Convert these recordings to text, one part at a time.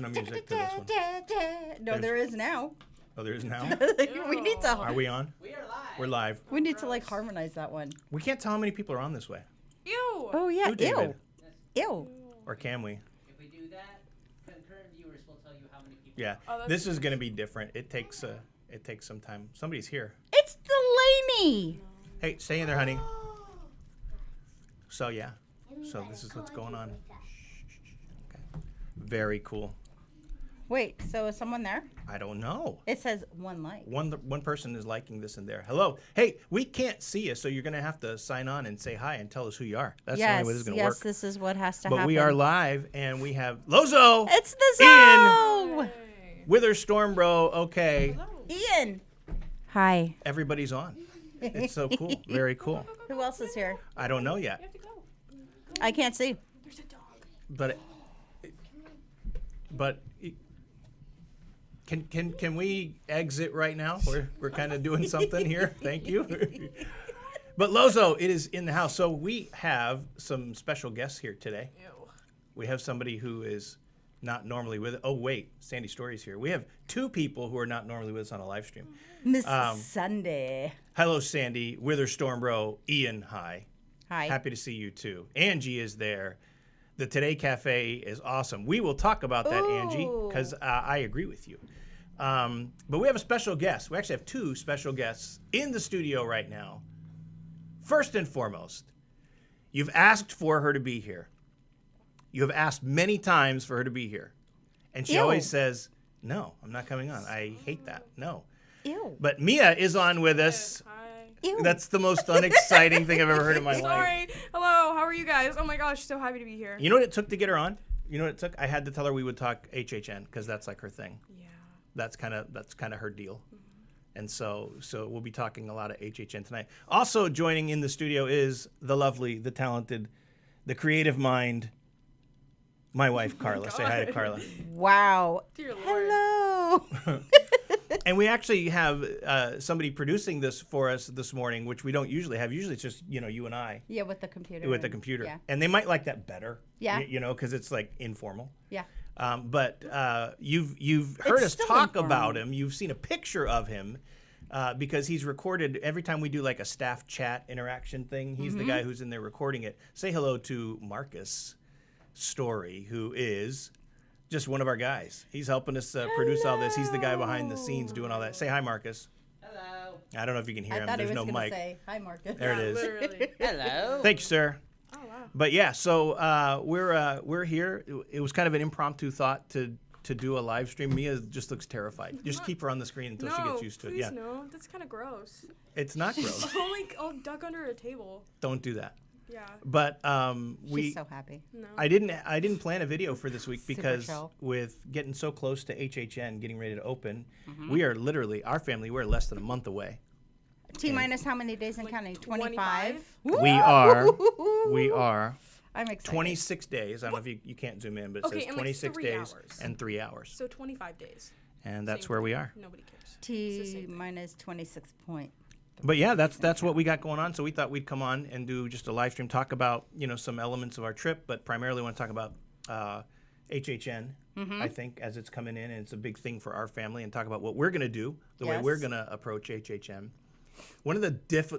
No music to this one. No, there is now. Oh, there is now? We need to. Are we on? We are live. We're live. We need to like harmonize that one. We can't tell how many people are on this way. Ew. Oh yeah, Who, David? Ew. Or can we? If we do that, concurrent viewers will tell you how many people. Yeah. Oh, This is going to be different. It takes some time. Somebody's here. It's Delaney. Hey, stay in there, honey. So yeah. So this is what's going on. Okay. Very cool. Wait, so is someone there? I don't know. It says one like. One person is liking this in there. Hello. Hey, we can't see you, so you're going to have to sign on and say hi and tell us who you are. That's the only way this is going to work. Yes, this is what has to But happen. we are live, and we have Lozo. It's the Ian. Zo. Wither Storm Bro. Okay. Ian. Hi. Everybody's on. It's so cool. Very cool. Who else is here? I don't know yet. You have to go. I can't see. There's a dog. But can we exit right now? We're kind of doing something here. Thank you. But Lozo, it is in the house. So we have some special guests here today. Ew. We have somebody who is not normally with. Oh wait, Sandy Story's here. We have two people who are not normally with us on a live stream. Miss Sunday. Hello, Sandy. Wither Storm Bro. Ian, hi. Hi. Happy to see you too. Angie is there. The Today Cafe is awesome. We will talk about that, Angie, because I agree with you. But we have a special guest. We actually have two special guests in the studio right now. First and foremost, you've asked for her to be here. You have asked many times for her to be here. And she always says, no, I'm not coming on. I hate that. No. Ew. But Mia is on with us. Hi. Ew. That's the most unexciting thing I've ever heard in my life. Sorry. Hello. How are you guys? Oh my gosh, so happy to be here. You know what it took to get her on? You know what it took? I had to tell her we would talk HHN because that's like her thing. Yeah. That's kind of her deal. And so we'll be talking a lot of HHN tonight. Also joining in the studio is the lovely, the talented, the creative mind, my wife Carla. Say hi to Carla. Wow. Dear Lord. Hello. And we actually have somebody producing this for us this morning, which we don't usually have. Usually it's just, you and I. Yeah, with the computer. With the computer. Yeah. And they might like that better. Yeah. Because it's like informal. Yeah. But you've heard us still talk informal. about him. You've seen a picture of him because he's recorded every time we do like a staff chat interaction thing. He's the guy who's in there recording it. Say hello to Marcus Story, who is just one of our guys. He's helping us produce all this. He's the guy behind the scenes doing all that. Say hi, Marcus. Hello. I don't know if you can hear I him. thought There's he was no gonna mic. say hi, Marcus. There it is. Literally. Hello. Thank you, sir. Oh wow. But yeah, so we're here. It was kind of an impromptu thought to do a live stream. Mia just looks terrified. Just keep her on the screen until she gets used to it. Please Yeah, no. That's kind of gross. it's not gross. I'll duck under a table. Don't do that. Yeah. But She's so happy. No. I didn't plan a video for this week Super because chill. with getting so close to HHN getting ready to open, we are literally our family. We're less than a month away. T minus how many days and counting? 25. 25? We are I'm excited. 26 days. I don't know if you can't zoom in, but it Okay, says and like 26 3 days hours. and 3 hours, So 25 days. and that's Same where thing. we are. Nobody cares. It's the T same thing. minus 26 point. But yeah, that's what we got going on. So we thought we'd come on and do just a live stream, talk about some elements of our trip, but primarily want to talk about HHN. I think as it's coming in, and it's a big thing for our family, and talk about what we're going to do, the way we're Yes. going to approach HHN. One of the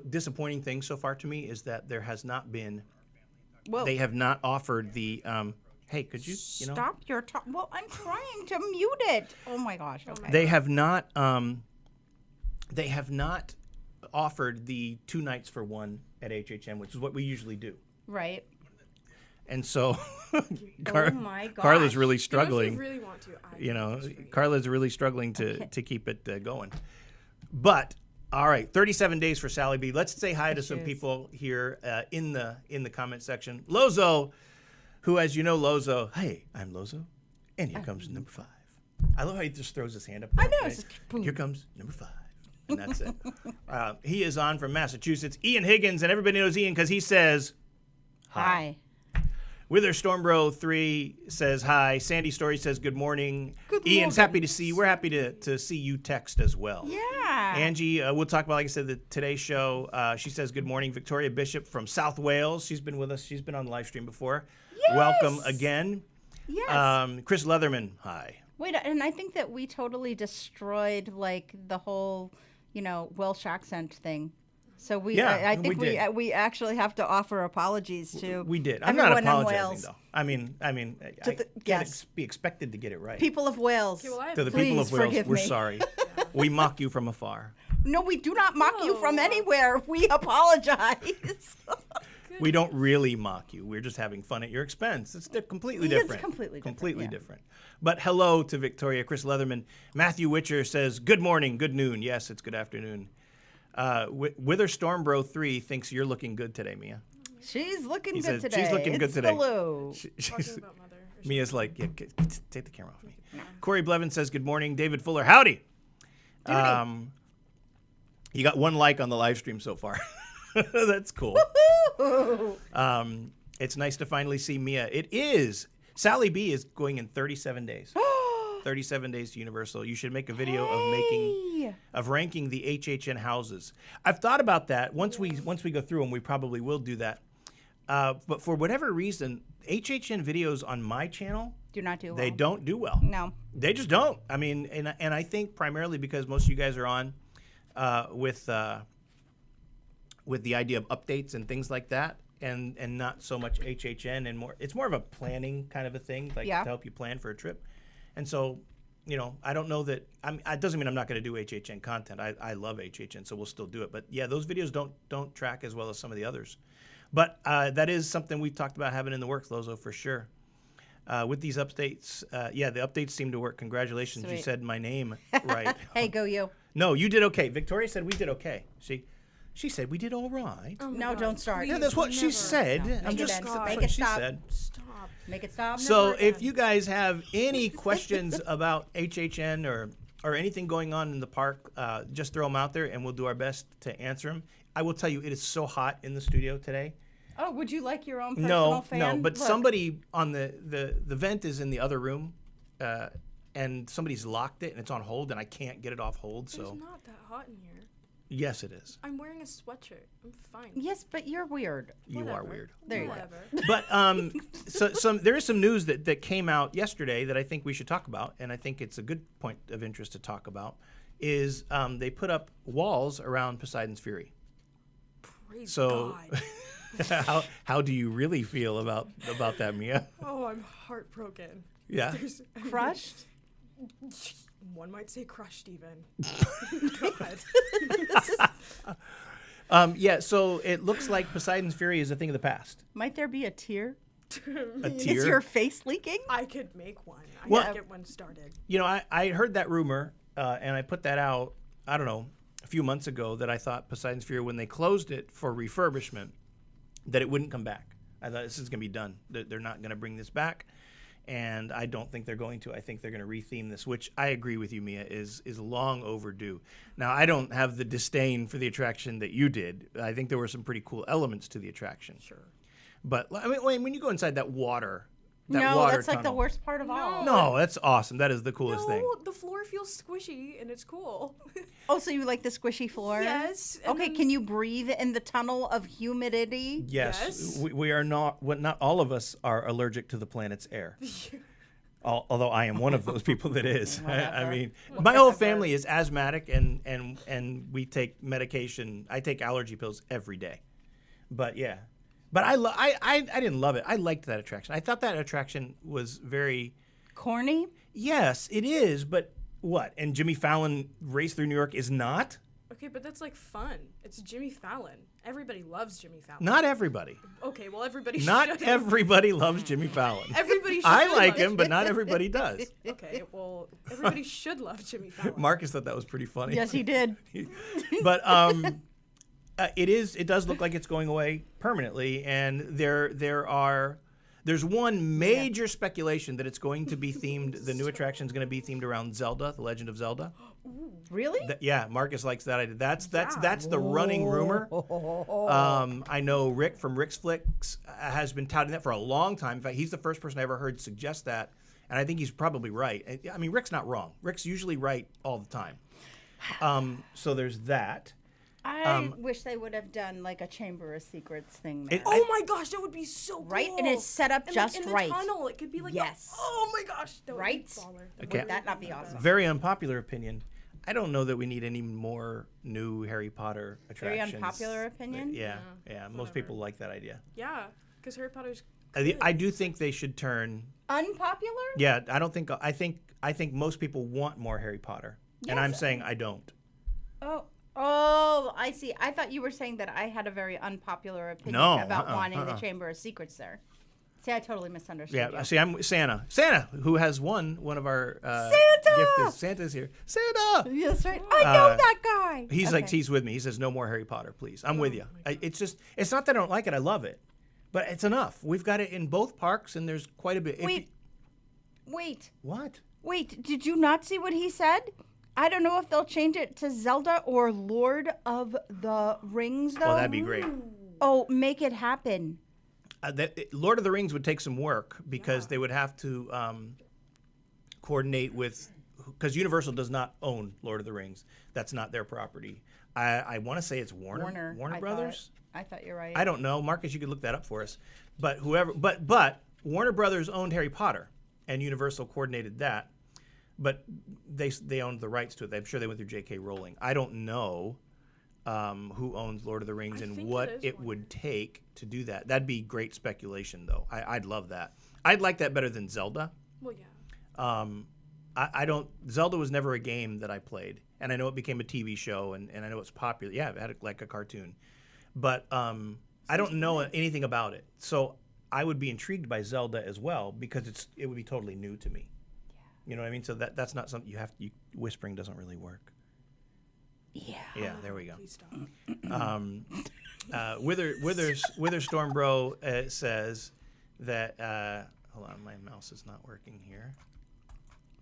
disappointing things so far to me is that there has not been. Whoa. They have not offered the. Hey, could you know? Stop your talk. Well, I'm trying to mute it. Oh my gosh. Okay. They have not. They have not offered the 2 nights for one at HHN, which is what we usually do. Right. And so, Oh my gosh. Carla's really You know, if struggling. you really want to. Carla's really struggling to keep it going. But all right, 37 days for Sally B. Let's say hi to some Cheers. people here in the comment section. Lozo, who, as you know, Lozo. Hey, I'm Lozo, and here comes number 5. I love how he just throws his hand up. I know, right? it's just boom. Here comes number 5. And that's it. He is on from Massachusetts. Ian Higgins, and everybody knows Ian because he says Hi. Wither Stormbro 3 says hi. Sandy Story says good morning. Good Ian's morning. happy to see. We're happy to see you text as well. Yeah. Angie, we'll talk about, like I said, the Today Show. She says good morning. Victoria Bishop from South Wales. She's been with us. She's been on the live stream before. Yes. Welcome again. Yes. Chris Leatherman, hi. Wait, and I think that we totally destroyed like the whole, Welsh accent thing. So I think we did. we actually have to offer apologies to We did. I'm not everyone in apologizing Wales. though. I mean, I can't yes. be expected to get it right. People of Wales. Okay, well, I have To the people of Please Wales, forgive we're me. sorry. We mock you from afar. No, we do not mock you from No. anywhere. We apologize. We don't really mock you. We're just having fun at your expense. It's completely It's different. completely different, yeah. different. But hello to Victoria, Chris Leatherman. Matthew Witcher says, good morning, good noon. Yes, it's good afternoon. Wither Stormbro 3 thinks you're looking good today, Mia. She's looking He good says, today. she's looking good It's today. Hello. Talking about mother. or Mia's something. like, yeah, take the camera off me. Corey Blevin says, good morning. David Fuller, howdy. You got 1 like on the live stream so far. That's cool. Woo-hoo. It's nice to finally see Mia. It is. Sally B is going in 37 days. 37 days to Universal. You should make a video of ranking the HHN houses. I've thought about that. Once we go through them, we probably will do that. But for whatever reason, HHN videos on my channel, Do not do well. they don't do well. No. They just don't. I mean, and I think primarily because most of you guys are on with the idea of updates and things like that, and not so much HHN and more. It's more of a planning kind of a thing, like Yeah. to help you plan for a trip. And so, I don't know that. It doesn't mean I'm not going to do HHN content. I love HHN, so we'll still do it. But yeah, those videos don't track as well as some of the others. But that is something we've talked about having in the works, Lozo, for sure. With these updates, the updates seem to work. Congratulations, you Sweet. said my name right. Hey, go you. No, you did okay. Victoria said we did okay. She said we did all right. Oh my No, God, don't start. Yeah, please, that's what she never. said. No, I'm make it just end. that's Make what it she stop. said. Stop. Make it stop. So Never if again. you guys have any questions about HHN or anything going on in the park, just throw them out there and we'll do our best to answer them. I will tell you, it is so hot in the studio today. Oh, would you like your own personal fan? No, but Look. somebody on the vent is in the other room, and somebody's locked it and it's on hold and I can't get it off hold. It's So not that hot in here. yes, it is. I'm wearing a sweatshirt. I'm fine. Yes, but you're weird. You are Whatever. weird. There you go. Whatever. But there is some news that came out yesterday that I think we should talk about, and I think it's a good point of interest to talk about. Is they put up walls around Poseidon's Fury? Praise So, God. how do you really feel about that, Mia? Oh, I'm heartbroken. Yeah. There's, Crushed? One might say crushed even. God. Yeah. So it looks like Poseidon's Fury is a thing of the past. Might there be a tear? A Is tear. your face leaking? I could make one. I Well- could get one started. I heard that rumor, and I put that out, I don't know, a few months ago, that I thought Poseidon's Fury, when they closed it for refurbishment, that it wouldn't come back. I thought this is going to be done. They're not going to bring this back, and I don't think they're going to. I think they're going to retheme this, which I agree with you, Mia, is long overdue. Now, I don't have the disdain for the attraction that you did. I think there were some pretty cool elements to the attraction. Sure. But, I mean, when you go inside that water No, water that's like the tunnel- worst part of all. No, that's awesome. That is the coolest thing. No, the floor feels squishy and it's cool. Oh, so you like the squishy floor? Yes, and Okay, then- can you breathe in the tunnel of humidity? Yes, Yes. we are not. Not all of us are allergic to the planet's air. Although I am one of those people that is. I mean, my whole family is asthmatic, and we take medication. I take allergy pills every day. But yeah, but I didn't love it. I liked that attraction. I thought that attraction was very. Corny? Yes, it is. But what? And Jimmy Fallon Race Through New York is not. Okay, but that's like fun. It's Jimmy Fallon. Everybody loves Jimmy Fallon. Not everybody. Okay, well everybody Not should. everybody loves Jimmy Fallon. Everybody should. I like love him, but not everybody does. Okay, well everybody should love Jimmy Fallon. Marcus thought that was pretty funny. Yes, he did. But it does look like it's going away permanently, and there's one major speculation that it's going to be themed. The new attraction is going to be themed around Zelda, The Legend of Zelda. Really? Yeah, Marcus likes that idea. That's the running rumor. I know Rick from Rick's Flicks has been touting that for a long time. In fact, he's the first person I ever heard suggest that, and I think he's probably right. I mean, Rick's not wrong. Rick's usually right all the time. So there's that. I wish they would have done like a Chamber of Secrets thing there. Oh my gosh, that would be so cool. Right? And it's set up And just like in right. the tunnel, it could be like, Yes. oh my gosh, that would Right? be baller. Okay. Would that not be awesome? Very unpopular opinion. I don't know that we need any more new Harry Potter Very attractions. unpopular opinion? Yeah. Most people like that idea. Yeah, because Harry Potter's. I do think they should turn. Unpopular? Yeah, I don't think. I think most people want more Harry Potter, and I'm Yes. saying I don't. Oh, I see. I thought you were saying that I had a very unpopular opinion No, about wanting the Chamber of Secrets there. See, I totally misunderstood Yeah, you. see, I'm Santa. Santa, who has won one of our Santa! gifted. Santa's here. Santa. Yes, right. I know that guy. He's like, Okay. he's with me. He says, no more Harry Potter, please. I'm with you. It's not that I don't like it. I love it. But it's enough. We've got it in both parks, and there's quite a bit. Wait. What? Wait, did you not see what he said? I don't know if they'll change it to Zelda or Lord of the Rings, though. Oh, that'd be great. Oh, make it happen. Lord of the Rings would take some work because they would have to coordinate with, because Universal does not own Lord of the Rings. That's not their property. I want to say it's Warner I Brothers. I thought you're right. I don't know, Marcus. You could look that up for us. But Warner Brothers owned Harry Potter, and Universal coordinated that. But they owned the rights to it. I'm sure they went through J.K. Rowling. I don't know who owns Lord of the Rings and what it would take to do that. That'd be great speculation, though. I'd love that. I'd like that better than Zelda. Well, yeah. I don't. Zelda was never a game that I played, and I know it became a TV show, and I know it's popular. Yeah, it had like a cartoon, but I don't know anything about it. So I would be intrigued by Zelda as well because it would be totally new to me. You know what I mean? So that's not something you have. Whispering doesn't really work. Yeah. Yeah, there we go. Please stop. Witherstorm Bro says that. Hold on, my mouse is not working here.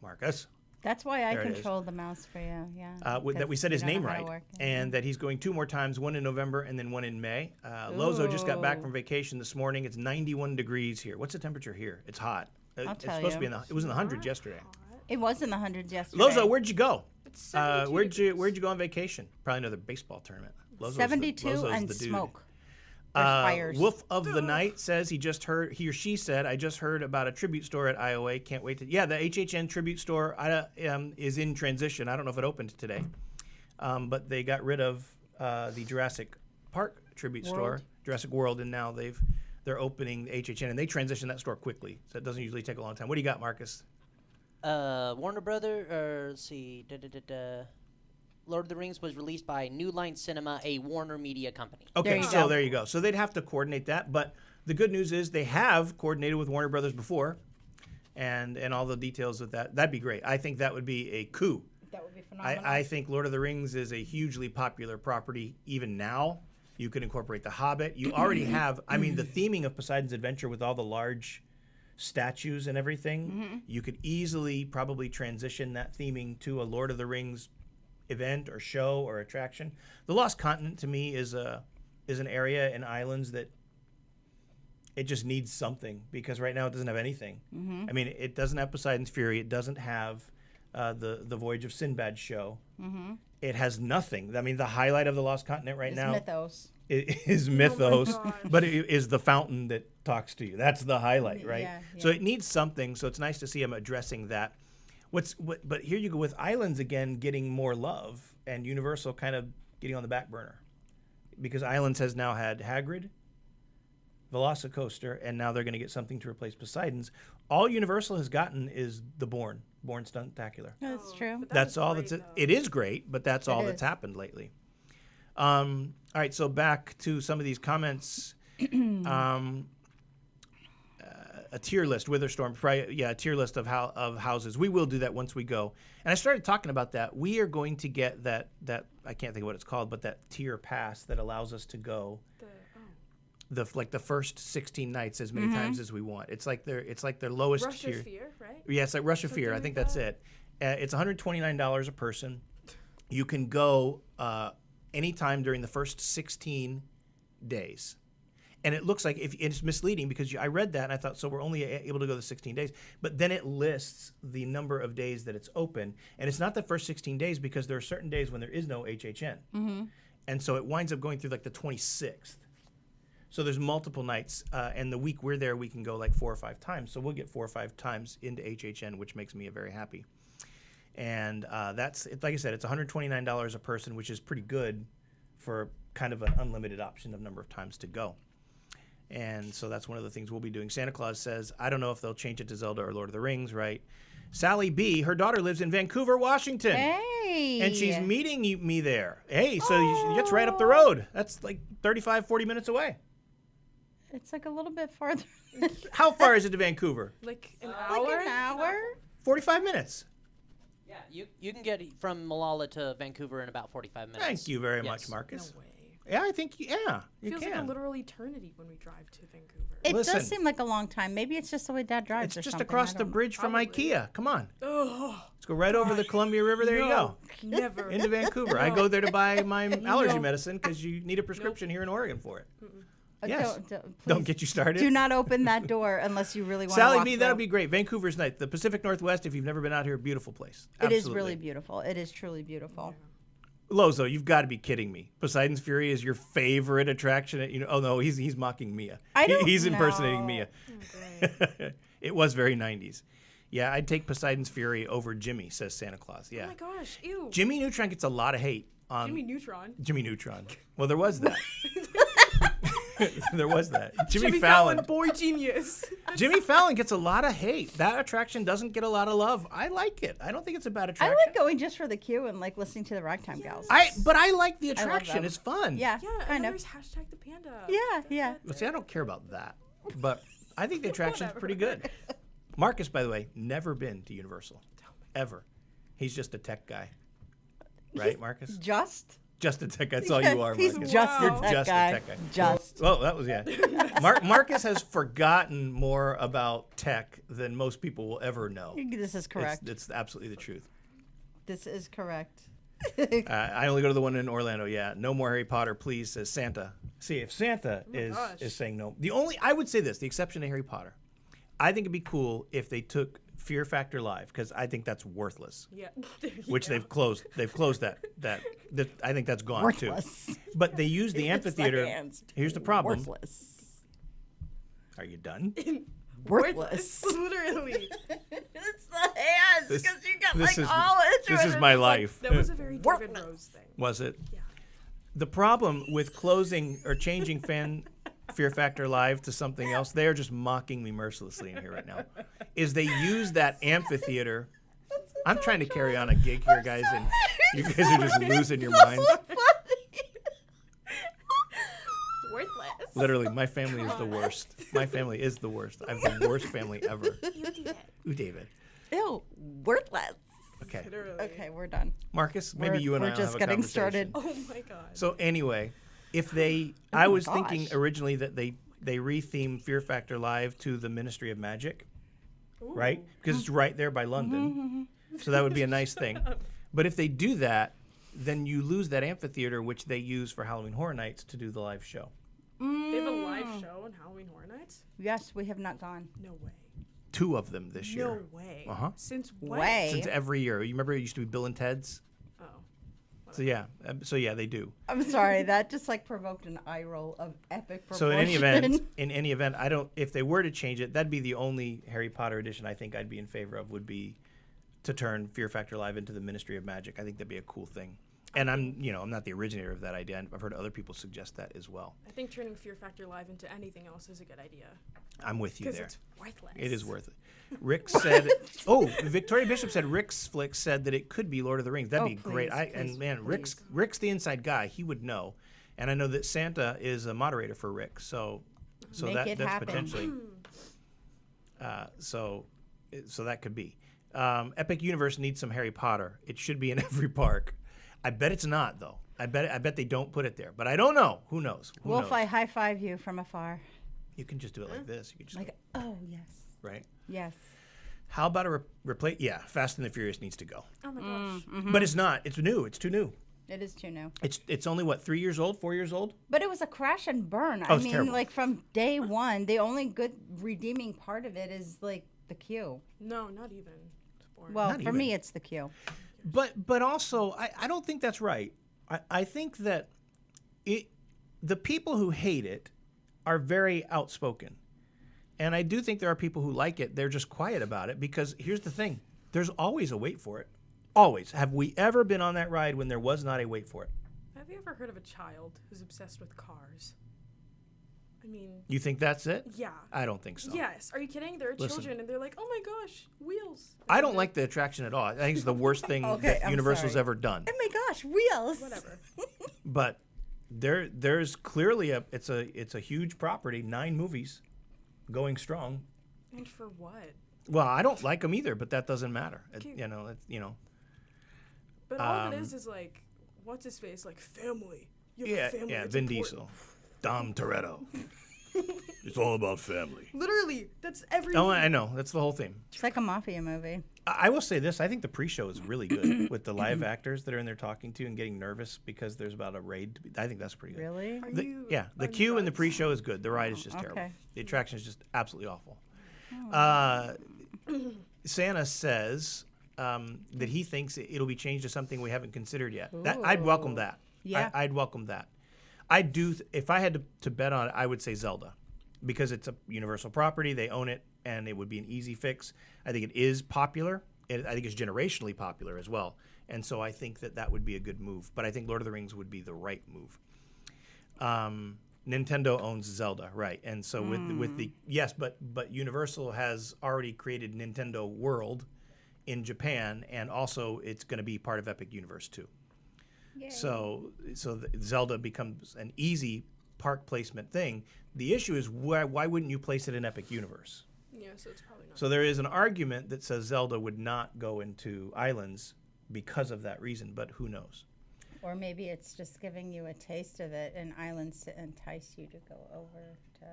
Marcus. That's why I There it is. control the mouse for you. Yeah. That we Because said his you don't name know how to right, work it. and that he's going 2 more times, one in November and then one in May. Lozo just got back Ooh. from vacation this morning. It's 91 degrees here. What's the temperature here? It's hot. I'll It's tell supposed to be you. it was in the hundreds yesterday. It was in the hundreds yesterday. Lozo, where'd you go? It's 72 Where'd degrees. you go on vacation? Probably another baseball tournament. Lozo's 72 Lozo's and the dude. smoke. There's fires. Wolf of the Night says he or she said, I just heard about a tribute store at IOA. Can't wait to. Yeah, the HHN tribute store is in transition. I don't know if it opened today, but they got rid of the Jurassic Park tribute store, Jurassic World, and now they're opening the HHN, and they transition that store quickly, so it doesn't usually take a long time. What do you got, Marcus? Warner Brother, or let's see, Lord of the Rings was released by New Line Cinema, a Warner Media company. Okay, you go. there you go. So they'd have to coordinate that, but the good news is they have coordinated with Warner Brothers before, and all the details of that. That'd be great. I think that would be a coup. That would be phenomenal. I think Lord of the Rings is a hugely popular property even now. You could incorporate The Hobbit. You already have, the theming of Poseidon's Adventure with all the large statues and everything, you could easily probably transition that theming to a Lord of the Rings event or show or attraction. The Lost Continent to me is an area in islands that it just needs something because right now it doesn't have anything. It doesn't have Poseidon's Fury. It doesn't have the Voyage of Sinbad show. It has nothing. The highlight of the Lost Continent right now Mythos. is Mythos, gosh. but it is the fountain that talks to you. That's the highlight, right? Yeah, So yeah. it needs something. So it's nice to see them addressing that. But here you go with Islands again getting more love and Universal kind of getting on the back burner because Islands has now had Hagrid, Velocicoaster, and now they're going to get something to replace Poseidon's. All Universal has gotten is the Bourne Stuntacular. That's true. But That's is all great, that's though. it is great, but that's all It that's is. happened lately. All right, so back to some of these comments. A tier list, Witherstorm, a tier list of houses. We will do that once we go. And I started talking about that. We are going to get that I can't think of what it's called, but that tier pass that allows us to go the first 16 nights as many times as we want. It's like their lowest Rush tier. of Fear, right? Yeah, it's like Rush of Fear. I Something think like that's it. It's $129 a person. You can go anytime during the first 16 days. And it looks like it's misleading because I read that and I thought, so we're only able to go the 16 days. But then it lists the number of days that it's open. And it's not the first 16 days because there are certain days when there is no HHN. And And so it winds up going through like the 26th. So there's multiple nights, and the week we're there, we can go like 4 or 5 times. So we'll get 4 or 5 times into HHN, which makes me very happy. And that's, like I said, it's $129 a person, which is pretty good for kind of an unlimited option of number of times to go. And so that's one of the things we'll be doing. Santa Claus says, I don't know if they'll change it to Zelda or Lord of the Rings, right? Sally B., her daughter lives in Vancouver, Washington. Hey. And she's meeting me there. Hey, so it's right up the road. That's like 35, 40 minutes away. It's like a little bit farther. How far is it to Vancouver? Like an Like hour? an hour? 45 minutes. Yeah, you can get from Malala to Vancouver in about 45 minutes. Thank you very much, Yes. Marcus. No way. Yeah, I think, yeah, you Feels can. like a literal eternity when we drive to Vancouver. It Listen. does seem like a long time. Maybe it's just the way Dad drives It's or just something. across I the don't know. bridge from Probably. IKEA. Come on. Oh, Let's go right over the Columbia River. There you go. Never. Into Vancouver. I No. go there to buy my allergy No. medicine because you need a prescription here in Oregon for it. Uh, Yes. Don't Don't please get you started. do not open that door unless you really want to Sally walk B, through. that would be great. Vancouver's nice. The Pacific Northwest, if you've never been out here, beautiful place. It is Absolutely. really beautiful. It is truly beautiful. Lozo, you've got to be kidding me. Poseidon's Fury is your favorite attraction. Oh no, he's mocking Mia. I don't He's impersonating know. Mia. Oh, great. It was very 90s. Yeah, I'd take Poseidon's Fury over Jimmy, says Santa Claus. Yeah. Oh my gosh, ew. Jimmy Neutron gets a lot of hate on Jimmy Neutron. Jimmy Neutron. Well, there was that. There was that. Jimmy Fallon, boy genius. Jimmy Fallon gets a lot of hate. That attraction doesn't get a lot of love. I like it. I don't think it's a bad I attraction. like going just for the queue and like listening to the Ragtime Gals. But I like the love attraction. them. It's fun. Yeah, Yeah, kind and of. there's hashtag the panda. Yeah, yeah. But see, I don't care about that. But I think the attraction's Whatever. pretty good. Marcus, by the way, never been to Universal. Ever. He's just a tech guy. Right, Marcus? Just? Just a tech guy. That's all you are, He's Marcus. just You're a tech just guy. a tech guy. Just. Well, that was, yeah. Marcus has forgotten more about tech than most people will ever know. This is correct. It's absolutely the truth. This is correct. I only go to the one in Orlando. Yeah, no more Harry Potter, please, says Santa. See, if Santa gosh. is saying no, I would say this, the exception to Harry Potter, I think it'd be cool if they took Fear Factor Live because I think that's worthless. Yeah. Which they've closed. They've closed that. I think that's gone Worthless. too. But they use the It's amphitheater. the hands. Here's the problem. Worthless. Are you done? Worthless. Literally. It's the hands This- because you got this like is- all into This it. is and my it's like- life. That was a very David Worthless. Rose thing. Was it? Yeah. The problem with closing or changing Fear Factor Live to something else, they are just mocking me mercilessly in here right now, is they use that amphitheater. I'm trying to carry on a gig here, guys, and you guys are just losing your minds. Worthless. Literally, my family is the worst. My family is the worst. I have the worst family ever. Ooh, David. Ew, worthless. Okay. Literally. Okay, we're done. Marcus, maybe We're- you and I we're will just have a getting conversation. started. Oh my god. So anyway, if I was thinking gosh. originally that they re-theme Fear Factor Live to the Ministry of Magic, Ooh. right? Because it's right there by London. So that would be a nice thing. But if they do that, then you lose that amphitheater, which they use for Halloween Horror Nights to do the live show. They have a live show on Halloween Horror Nights? Yes, we have not gone. No way. 2 of them this year. No way. Uh-huh. Since when? Way. Since every year. You remember it used to be Bill and Ted's? Oh. So yeah, they do. I'm sorry, that just like provoked an eye roll of epic proportion. So in any event, I don't. If they were to change it, that'd be the only Harry Potter edition I think I'd be in favor of. Would be to turn Fear Factor Live into the Ministry of Magic. I think that'd be a cool thing. And I'm not the originator of that idea. I've heard other people suggest that as well. I think turning Fear Factor Live into anything else is a good idea. I'm with you Because there. it's worthless. It is worth it. Rick said, Victoria Bishop said Rick's Flick said that it could be Lord of the Rings. That'd Oh, be great. please, Rick's the inside guy. He would know. And I know that Santa is a moderator for Rick. So Make it that's happen. potentially. So that could be. Epic Universe needs some Harry Potter. It should be in every park. I bet it's not though. I bet they don't put it there. But I don't know. Who knows? Who Wolf, knows? I high five you from afar. You can just do it like this. You can just Like, oh yes, right. yes. How about a replace? Yeah, Fast and the Furious needs to go. Oh my gosh. But it's not. It's new. It's too new. It is too new. It's only what 3 years old, 4 years old. But it was a crash and burn. Oh, I it's mean, terrible. like from day one, the only good redeeming part of it is like the queue. No, not even. It's boring. Well, Not for even. me, it's the queue. But also, I don't think that's right. I think that the people who hate it are very outspoken. And I do think there are people who like it. They're just quiet about it because here's the thing. There's always a wait for it. Always. Have we ever been on that ride when there was not a wait for it? Have you ever heard of a child who's obsessed with cars? I mean... You think that's it? Yeah. I don't think so. Yes. Are you kidding? There are children and they're like, oh my gosh, wheels. I don't like the attraction at all. I think it's the worst thing that Universal's ever done. Oh my gosh, wheels. Whatever. But there's clearly it's a huge property, 9 movies going strong. And for what? Well, I don't like them either, but that doesn't matter. Okay. But all of it is like, what's his face? Like family. You have a family. Yeah, that's Vin important. Diesel. Dom Toretto. It's all about family. Literally, that's every. Oh, I know. That's the whole theme. It's like a mafia movie. I will say this. I think the pre-show is really good with the live actors that are in there talking to and getting nervous because there's about a raid. I think that's pretty good. Really? Are The, you yeah, the on queue and the drugs? pre-show is good. The ride is just terrible. okay. The attraction is just absolutely awful. Santa says that he thinks it'll be changed to something we haven't considered yet. I'd welcome that. Yeah. I'd welcome that. I do. If I had to bet on it, I would say Zelda, because it's a Universal property. They own it, and it would be an easy fix. I think it is popular. I think it's generationally popular as well, and so I think that would be a good move. But I think Lord of the Rings would be the right move. Nintendo owns Zelda, right? And so with the yes, but Universal has already created Nintendo World in Japan, and also it's going to be part of Epic Universe too. Yay. So Zelda becomes an easy park placement thing. The issue is why wouldn't you place it in Epic Universe? Yeah, so it's probably not. So there is an argument that says Zelda would not go into Islands because of that reason, but who knows? Or maybe it's just giving you a taste of it in Islands to entice you to go over to.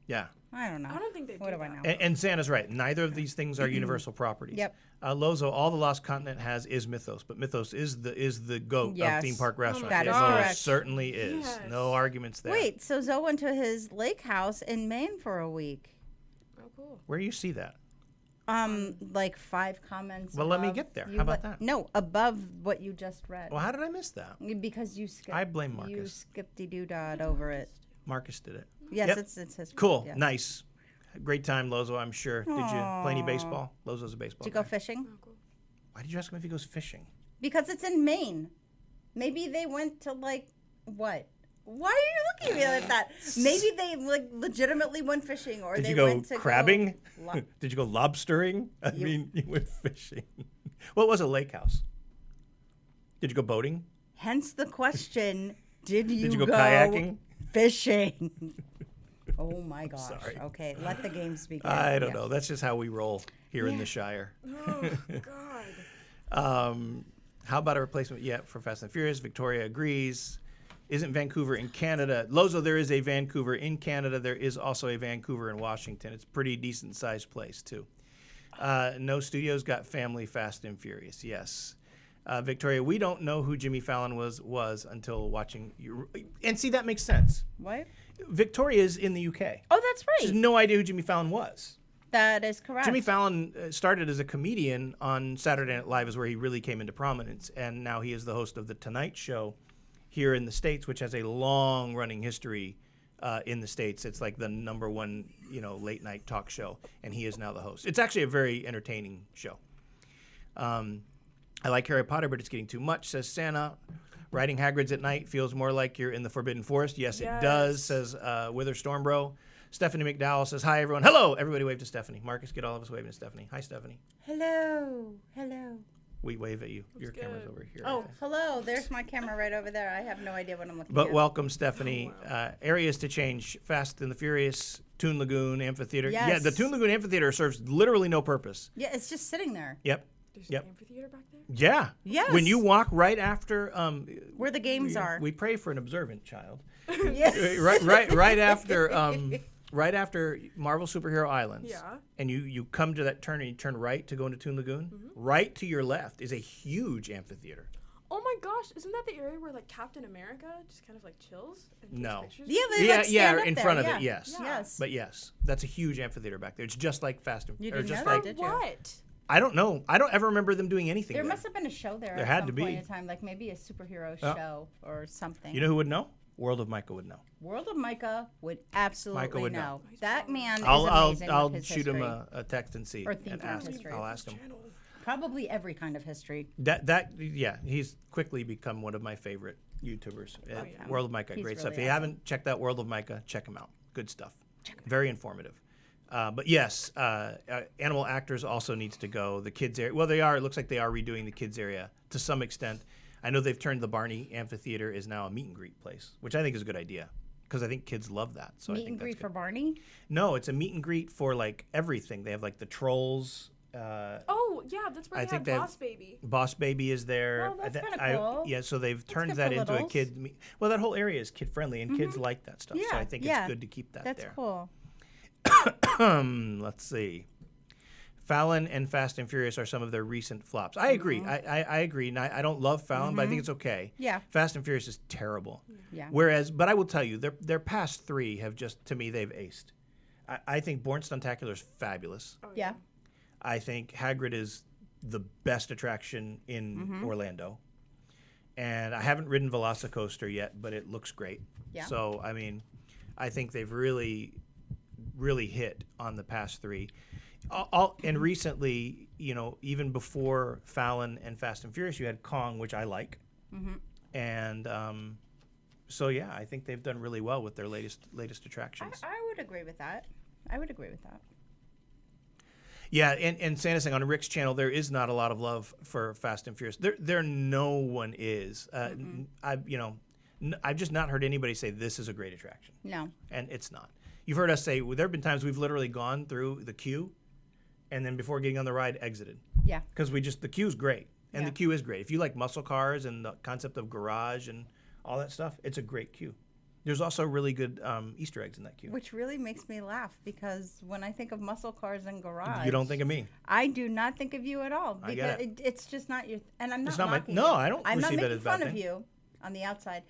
Yeah. I don't know. I don't think they What do do I that. know? And Santa's right. Neither of these things are Universal properties. Yep. Lozo, all the Lost Continent has is Mythos, but Mythos is the goat Yes. of theme park restaurants. That It is most correct. certainly is. Yes. No arguments there. Wait, so Zoe went to his lake house in Maine for a week. Oh, cool. Where do you see that? Like 5 comments. Well, let me above get there. you How about le- that? No, above what you just read. Well, how did I miss that? Because you skipped. I blame You Marcus. skipped-de-doo-dah over it. Marcus did it. Yes, Yep. it's his. Cool. Yeah. Nice. Great time, Lozo, I'm sure. Did you play any Aw. baseball? Lozo's a baseball Did you go guy. fishing? Oh, cool. Why did you ask him if he goes fishing? Because it's in Maine. Maybe they went to what? Why are you looking at me like that? Maybe they legitimately went fishing, or Did they you go went to crabbing? lo- Did you go lobstering? I mean, you went fishing. Well, it was a lake house. Did you go boating? Hence the question: Did you, Did you go kayaking? fishing? Oh my gosh! sorry. Okay, let the games begin. I don't Yeah. know. That's just how we roll here in the Shire. Oh, God. How about a replacement yet for Fast and Furious? Victoria agrees. Isn't Vancouver in Canada? Lozo, there is a Vancouver in Canada. There is also a Vancouver in Washington. It's a pretty decent sized place, too. No studios got family Fast and Furious. Yes. Victoria, we don't know who Jimmy Fallon was until watching you. And see, that makes sense. What? Victoria is in the UK. Oh, that's She has right. no idea who Jimmy Fallon was. That is correct. Jimmy Fallon started as a comedian on Saturday Night Live, is where he really came into prominence, and now he is the host of The Tonight Show here in the States, which has a long-running history in the States. It's like the number one, late-night talk show, and he is now the host. It's actually a very entertaining show. I like Harry Potter, but it's getting too much, says Santa. Riding Hagrid's at night feels more like you're in the Forbidden Forest. Yes, it does, says Wither Stormbro. Stephanie McDowell says, hi, everyone. Hello. Everybody wave to Stephanie. Marcus, get all of us waving to Stephanie. Hi, Stephanie. Hello. Hello. We wave at you. Your camera's over here. I Oh, think. hello. There's my camera right over there. I have no idea what I'm looking But at. welcome, Stephanie. Areas to change. Fast and the Furious, Toon Lagoon, Amphitheater. Yeah, Yes. the Toon Lagoon Amphitheater serves literally no purpose. Yeah, it's just sitting there. Yep. There's Yep. an amphitheater back there? Yeah. Yes. When you walk right after Where the games are. we pray for an observant child. Yes. right after right after Marvel Superhero Islands. Yeah. And you come to that turn and you turn right to go into Toon Lagoon. Right to your left is a huge amphitheater. Oh my gosh, isn't that the area where Captain America just kind of chills and takes No. pictures? Yeah, they like stand up in there, front of yeah. it, yes. Yeah. Yes. But yes, that's a huge amphitheater back there. It's just like Fast and You or didn't just know like that, did For you? what? I don't know. I don't ever remember them doing anything There there. must have been a show there There at had some to be. point in time, like maybe a superhero show or something. You know who would know? World of Micah would know. World of Micah would absolutely Micah would know. know. That man is I'll amazing I'll with his shoot him history. a text and see Or think and of ask. history. I'll ask him. Probably every kind of history. Yeah, he's quickly become one of my favorite YouTubers. yeah. World of Micah, He's great stuff. If really you awesome. haven't checked out World of Micah, check him out. Good stuff. Very informative. But yes, Animal Actors also needs to go. The kids area. Well, they are. It looks like they are redoing the kids area to some extent. I know they've turned the Barney Amphitheater is now a meet and greet place, which I think is a good idea because I think kids love that. So I Meet think and that's greet good. for Barney? No, it's a meet and greet for like everything. They have like the trolls. Oh, yeah, that's where I they think had they have- Boss Baby. Boss Baby is there. Oh, that's I thi- kinda I- cool. Yeah, so they've turned good that for into a littles. kid. Well, that whole area is kid friendly, and kids like that stuff. So Yeah, I think yeah. it's good to keep that That's there. cool. Let's see. Fallon and Fast and Furious are some of their recent flops. I agree. I agree. And I don't love Fallon, but I think it's okay. Yeah. Fast and Furious is terrible. Yeah. Whereas, but I will tell you, their past three have just, to me, they've aced. I think Born Stuntacular is fabulous. Yeah. I think Hagrid is the best attraction in Mm-hmm. Orlando. And I haven't ridden Velocicoaster yet, but it looks great. Yeah. So, I mean, I think they've really hit on the past three. And recently, you know, even before Fallon and Fast and Furious, you had Kong, which I like. Mm-hmm. And so, yeah, I think they've done really well with their latest attractions. I would agree with that. I would agree with that. Yeah, and Santa's saying on Rick's channel, there is not a lot of love for Fast and Furious. There no one is. I've just not heard anybody say this is a great attraction, No. and it's not. You've heard us say there have been times we've literally gone through the queue, and then before getting on the ride, exited Yeah. because the queue's great, and Yeah. the queue is great. If you like muscle cars and the concept of garage and all that stuff, it's a great queue. There's also really good Easter eggs in that queue. Which really makes me laugh because when I think of muscle cars and garage, You don't think of me? I do not think of you at all I because get it. it's just not your. And I'm not. It's not my- mocking no, you. I don't I'm not perceive it making as a bad fun of thing. you on the outside.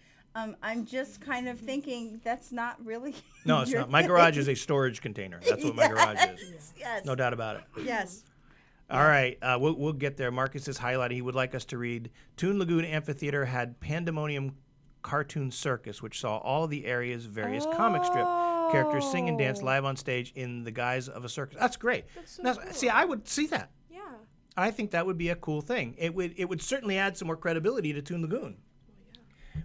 I'm just kind of thinking that's not really. No, it's your not. My thing. garage is a storage container. That's what my garage is. Yes. No doubt about it. Yes. All right, we'll get there. Marcus is highlighting. He would like us to read. Toon Lagoon Amphitheater had Pandemonium Cartoon Circus, which saw all of the area's various comic strip characters sing and dance live on stage in the guise of a circus. That's great. That's so Now, cool. see, I would see that. Yeah. I think that would be a cool thing. It would certainly add some more credibility to Toon Lagoon.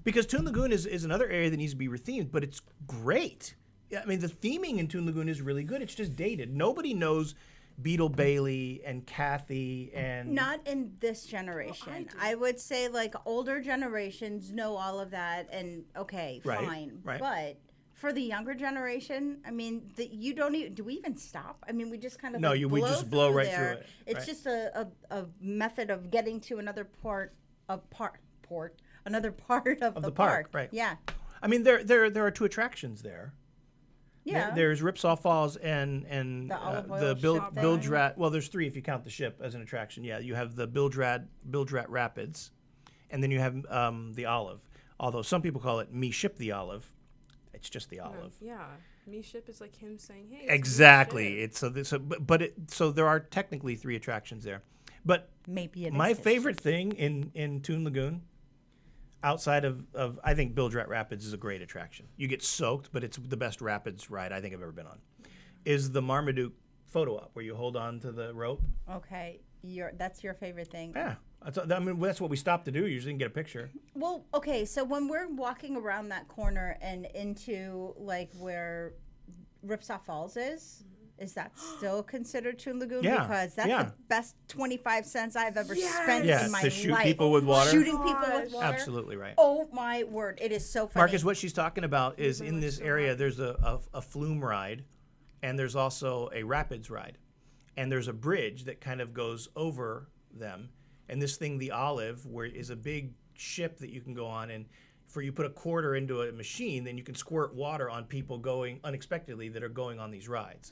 Because Toon Lagoon is another area that needs to be rethemed, but it's great. I mean, the theming in Toon Lagoon is really good. It's just dated. Nobody knows Beetle Bailey and Kathy and Not in this generation. I would say like older generations know all of that, and okay, Right, fine. right. But for the younger generation, I mean, you don't even. Do we even stop? I mean, we just kind of No, like we just blow right through there. it, It's right. just a method of getting to another another part of the park, right. Yeah, I mean, there are two attractions there. yeah. There's Ripsaw Falls and The olive oil the shop thing. Bildrat. Well, there's three if you count the ship as an attraction. Yeah, you have the Bildrat Rapids, and then you have the Olive. Although some people call it Me Ship the Olive, it's just the Olive. Yeah. Me ship is like him saying, hey. it's me Exactly. ship. It's so there are technically three attractions there, but Maybe it my is his favorite thing in Toon Lagoon, outside of I think Bildrat Rapids is a great attraction. You get soaked, but it's the best rapids ride I think I've ever been on. Is the Marmaduke photo op where you hold on to the rope? Okay, that's your favorite thing. Yeah, I mean that's what we stop to do. Usually, and get a picture. Well, okay, so when we're walking around that corner and into like where Ripsaw Falls is that still considered Toon Lagoon? Yeah, Because that's yeah. the best 25 cents I've ever Yes. spent Yeah, in my to shoot life. people with water. Shooting people with Gosh. water. Absolutely right. Oh my word, it is so funny. Marcus, what she's talking about is in this area. There's a flume ride, and there's also a rapids ride, and there's a bridge that kind of goes over them. And this thing, the Olive, where is a big ship that you can go on, and for you put a quarter into a machine, then you can squirt water on people going unexpectedly that are going on these rides,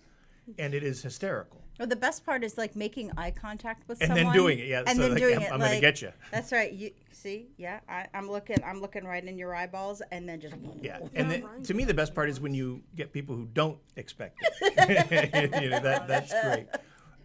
and it is hysterical. Well, the best part is like making eye contact with And someone. then doing it, yeah. And so then like, doing I'm it. gonna like, get you. That's right. You see, yeah. I'm looking right in your eyeballs, and then just. Yeah, and then, to me, the best part is when you get people who don't expect it. That's great.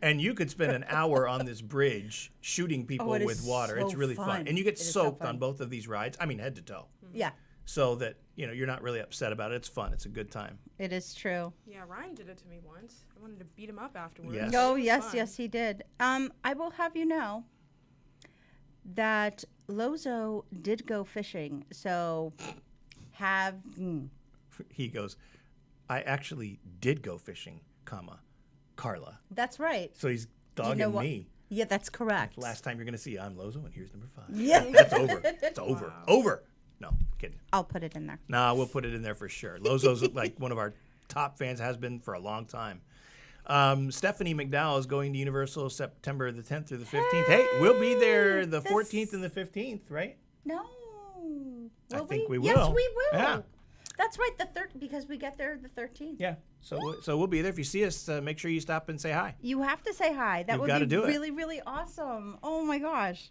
And you could spend an hour on this bridge shooting people it is with water. so It's really fun. fun. And you get It is so soaked fun. on both of these rides. I mean, head to toe. Yeah. so that you're not really upset about it. It's fun. It's a good time. It is true. Yeah, Ryan did it to me once. I wanted to beat him up afterwards. Yes. Oh, It was yes, fun. yes, he did. I will have you know that Lozo did go fishing. So He goes, I actually did go fishing, Carla. that's right. So he's you know dogging what? me. Yeah, that's correct. Last time you're going to see I'm Lozo, and here's number 5. Yeah. That's over. It's over. Over. No, kidding. I'll put it in there. Nah, we'll put it in there for sure. Lozo's like one of our top fans, has been for a long time. Stephanie McDowell is going to Universal September the 10th through the 15th. Hey, we'll be there the 14th and the 15th, right? No. I Will think we Yes, will. we will. Yeah. That's right. Because we get there the 13th. Yeah. So we'll be there. If you see us, make sure you stop and say hi. You have to say hi. That You've would gotta be do it. really, really awesome. Oh my gosh.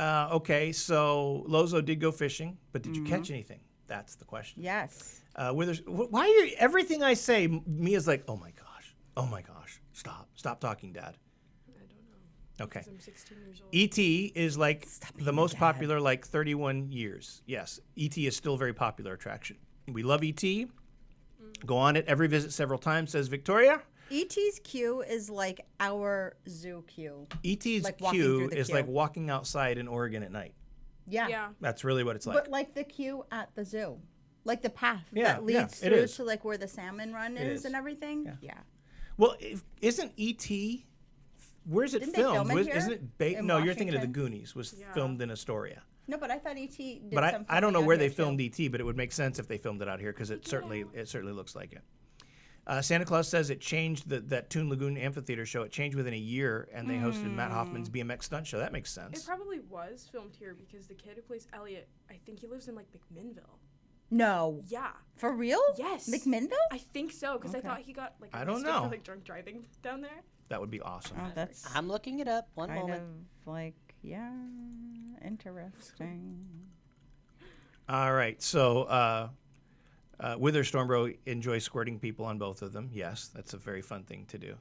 Okay, so Lozo did go fishing, but did you catch anything? That's the question. Yes. Why are you, everything I say, Mia's like, oh my gosh, stop talking, Dad. I don't know. Okay. 'Cause I'm 16 years old. E.T. is like being the a most dad. popular, like 31 years. Yes, E.T. is still a very popular attraction. We love E.T. Go on it every visit several times, says Victoria. E.T.'s queue is like our zoo queue. E.T.'s Like walking queue through the is queue. like walking outside in Oregon at night. Yeah. Yeah. That's really what it's like. But like the queue at the zoo. Like the path Yeah, that leads yeah, it through is. to like where the salmon run It is is. and everything. Yeah. Yeah. Well, isn't E.T. Where's it Didn't they filmed? film it here? Isn't it? In No, you're thinking of the Washington? Goonies. Was Yeah. filmed in Astoria. No, but I thought E.T. did But some I don't know filming where out they here, filmed too. E.T., but it would make sense if they filmed it out here because it certainly looks like it. Santa Claus says it changed that Toon Lagoon amphitheater show. It changed within a year, and they hosted Matt Hoffman's BMX stunt show. That makes It sense. probably was filmed here because the kid who plays Elliot, I think he lives in like McMinnville. No. Yeah. For real? Yes. McMinnville? I think so because Okay. I thought he got like I don't arrested know. for like drunk driving down there. That would be awesome. Oh, that's I'm looking it up. One kind moment. of like, yeah, interesting. All right, so Witherstormbro enjoys squirting people on both of them. Yes, that's a very fun thing to do.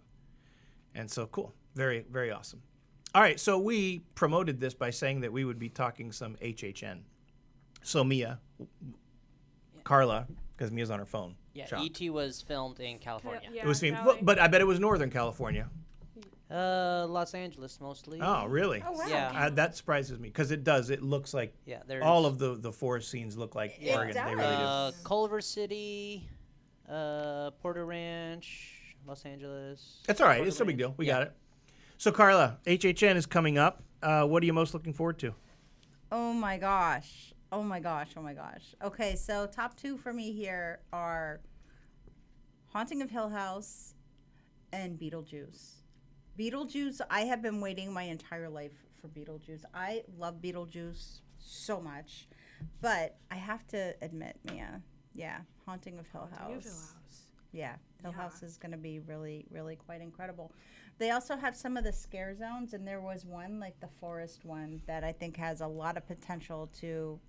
And so cool. Very, very awesome. All right, so we promoted this by saying that we would be talking some HHN. So Mia, Carla, because Mia's on her phone. Yeah, shocked. E.T. was filmed in California. Yeah, It was filmed, Cali. but I bet it was Northern California. Los Angeles mostly. Oh, really? Oh, wow. Yeah. That surprises me because it does. It looks like Yeah, there's all of the forest scenes look like It Oregon. They does. really do. Culver City, Porter Ranch, Los Angeles. That's all right. Porter It's no big Ranch. deal. We Yeah. got it. So Carla, HHN is coming up. What are you most looking forward to? Oh my gosh. Oh my gosh. Oh my gosh. Okay, so top 2 for me here are Haunting of Hill House and Beetlejuice. Beetlejuice, I have been waiting my entire life for Beetlejuice. I love Beetlejuice so much. But I have to admit, Mia, yeah, Haunting of Hill Haunting House. of Hill House. Yeah, Hill Yeah. House is going to be really, really quite incredible. They also have some of the scare zones, and there was one, like the forest one, that I think has a lot of potential to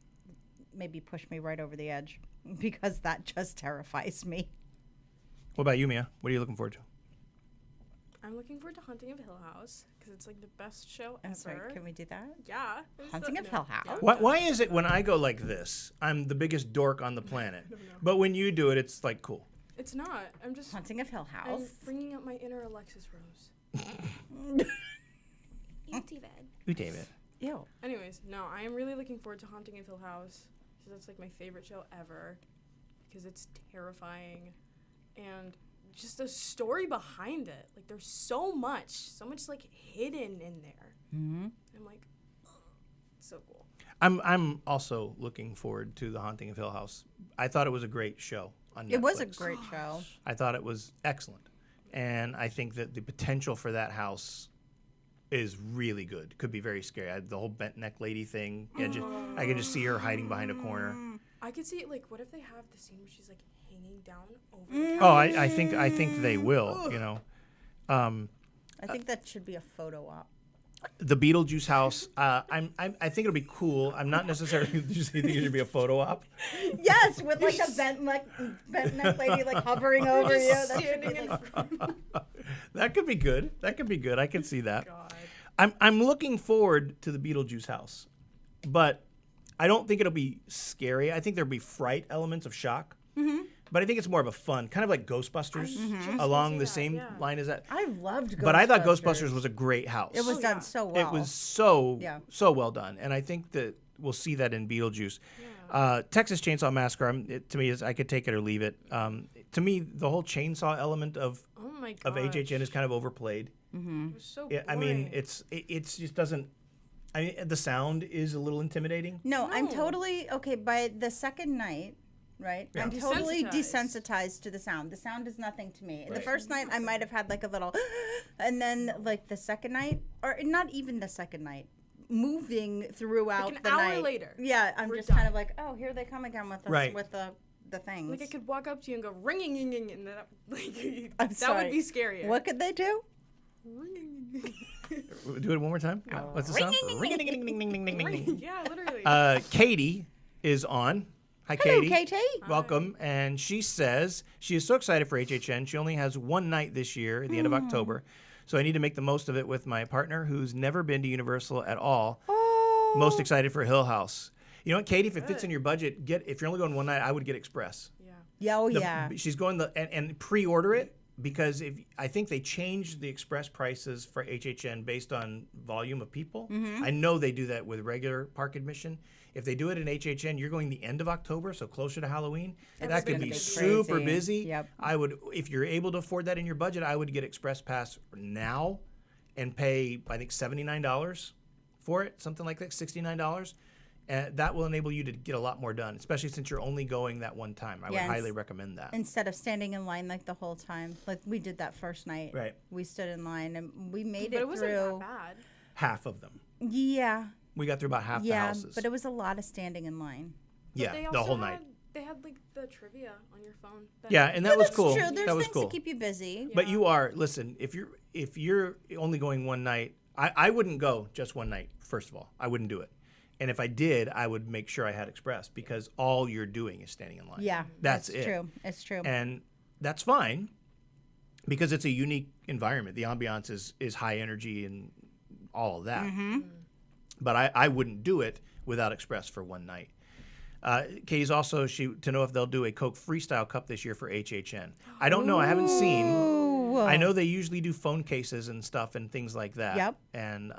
maybe push me right over the edge because that just terrifies me. What about you, Mia? What are you looking forward to? I'm looking forward to Haunting of Hill House because it's like the best show That's ever. right. Can we do that? Yeah. It's Haunting of Hill House? Why is it when I go like this, I'm the biggest dork on the planet, but when you do it, it's like cool? It's not. I'm just. Haunting of Hill I'm House. bringing up my inner Alexis Rose. You, David. Ooh, David. Ew. Anyways, no, I am really looking forward to Haunting of Hill House because that's like my favorite show ever because it's terrifying and just the story behind it. Like there's so much like hidden in there. Mm-hmm. I'm like, it's so cool. I'm also looking forward to The Haunting of Hill House. I thought it was a great show on Netflix. It was a great show. I thought it was excellent. And I think that the potential for that house is really good. Could be very scary. The whole bent neck lady thing. Yeah, I could just see her hiding behind a corner. I could see it like, what if they have the scene where she's like hanging down over Mm. the Oh, couch? I think they will. You know, I think that should be a photo op. the Beetlejuice house. I think it'll be cool. I'm not necessarily. Did you think it should be a photo op? Yes, with like a bent neck lady like hovering over you. That should be Standing in like, front. That could be good. That could be good. I can see that. God. I'm looking forward to the Beetlejuice house, but I don't think it'll be scary. I think there'll be fright elements of shock. But I think it's more of a fun, kind of like Ghostbusters, along the same line as that. I loved Ghostbusters. But I thought Ghostbusters was a great house. It was done so well. It was so well done, and I think that we'll see that in Beetlejuice. Texas Chainsaw Massacre, to me, is I could take it or leave it. To me, the whole chainsaw element of HHN is kind of overplayed. It was so I mean, it's just doesn't. I mean, the sound is a little intimidating. No, I'm totally okay. By the second night, right? Yeah. I'm totally desensitized to the sound. The sound is nothing to me. The first night, I might have had like a little, and then like the second night, or not even the second night, moving throughout like the an night. hour later. Yeah, I'm we're just done. kind of like, oh, here they come again with us with the things. Like I could walk up to you and go ringing, and then like I'm that sorry. would be scary. What could they do? Ringing. Do it one more time. What's the sound? Ring-a-ding-ding-ding-ding-ding-ding. Yeah, literally. Katie is on. Hi, Hello, Katie. Katie. Welcome. And she says she is so excited for HHN. She only has one night this year at the end of October. So I need to make the most of it with my partner who's never been to Universal at all. Oh. Most excited for Hill House. You know what, Katie, if it fits in your budget, if you're only going one night, I would get Express. Yeah. Oh, yeah. She's going and pre-order it because I think they changed the Express prices for HHN based on volume of people. I know they do that with regular park admission. If they do it in HHN, you're going the end of October, so closer to Halloween. That could be super busy. Yep. I would, if you're able to afford that in your budget, I would get Express Pass now and pay, I think, $79 for it, something like that, $69. And that will enable you to get a lot more done, especially since you're only going that one time. I would highly recommend that. Instead of standing in line like the whole time, like we did that first night. Right. We stood in line and we made But it it wasn't through. that bad. Half of them. Yeah. We got through about half the houses. But it was a lot of standing in line. Yeah, They the also whole night. They had like the trivia on your phone. Yeah, and that was That's cool. true. There's that was things cool. to keep you busy. But you are, listen, if you're only going one night, I wouldn't go just one night, first of all. I wouldn't do it. And if I did, I would make sure I had Express because all you're doing is standing in line. Yeah. That's it. True. It's true. And that's fine because it's a unique environment. The ambiance is high energy and all of that. But I wouldn't do it without Express for one night. Katie's also to know if they'll do a Coke Freestyle Cup this year for HHN. I don't know. I haven't seen. Ooh. I know they usually do phone cases and stuff and things like that. Yep. And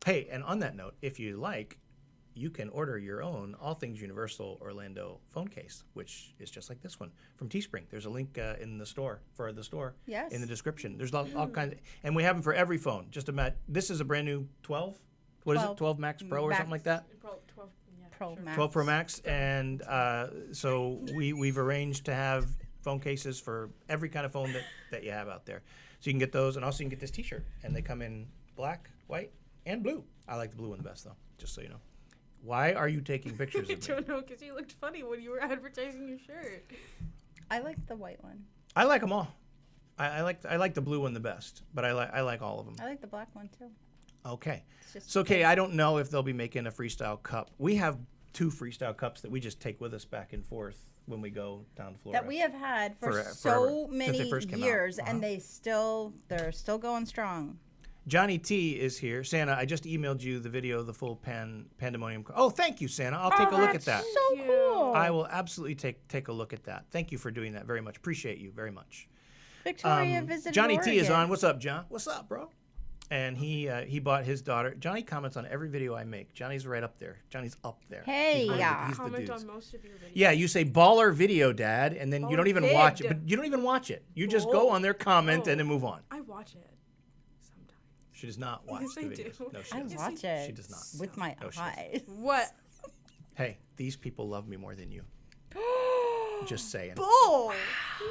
hey, and on that note, if you like, you can order your own All Things Universal Orlando phone case, which is just like this one from Teespring. There's a link in the store Yes. in the description. There's all kinds, and we have them for every phone. Just about this is a brand new 12. What is it? 12 Max Pro or something like that? 12, yeah, Pro sure. Max. 12 Pro Max, and so we've arranged to have phone cases for every kind of phone that you have out there. So you can get those, and also you can get this T-shirt, and they come in black, white, and blue. I like the blue one the best, though, just so you know. Why are you taking pictures I of me? don't know, because you looked funny when you were advertising your shirt. I like the white one. I like them all. I like the blue one the best, but I like all of them. I like the black one too. Okay. It's just So, Kay, I don't know if they'll be making a freestyle cup. We have 2 freestyle cups that we just take with us back and forth when we go down to Florida. that we have had for Forever. so Since they many first came out. years, and they're still going strong. Johnny T is here. Santa, I just emailed you the video of the full pandemonium. Oh, thank you, Santa. I'll take a look at that. So you. cool. I will absolutely take a look at that. Thank you for doing that very much. Appreciate you very much. Victoria visited Johnny T is Oregon. on. What's up, John? What's up, bro? And he bought his daughter. Johnny comments on every video I make. Johnny's right up there. Johnny's up there. Hey, He's one of the- yeah. he's the Comment dudes. on most of your videos. Yeah, you say baller video, Dad, and then you don't even Baller watch it. vid. But you don't even watch it. You just go on there, comment, and then move on. I watch it sometimes. She does not watch Yes, the I videos. do. No, she I doesn't. watch it. She does not. with my No, she doesn't. eyes. What? Hey, these people love me more than you. Just saying. Bull!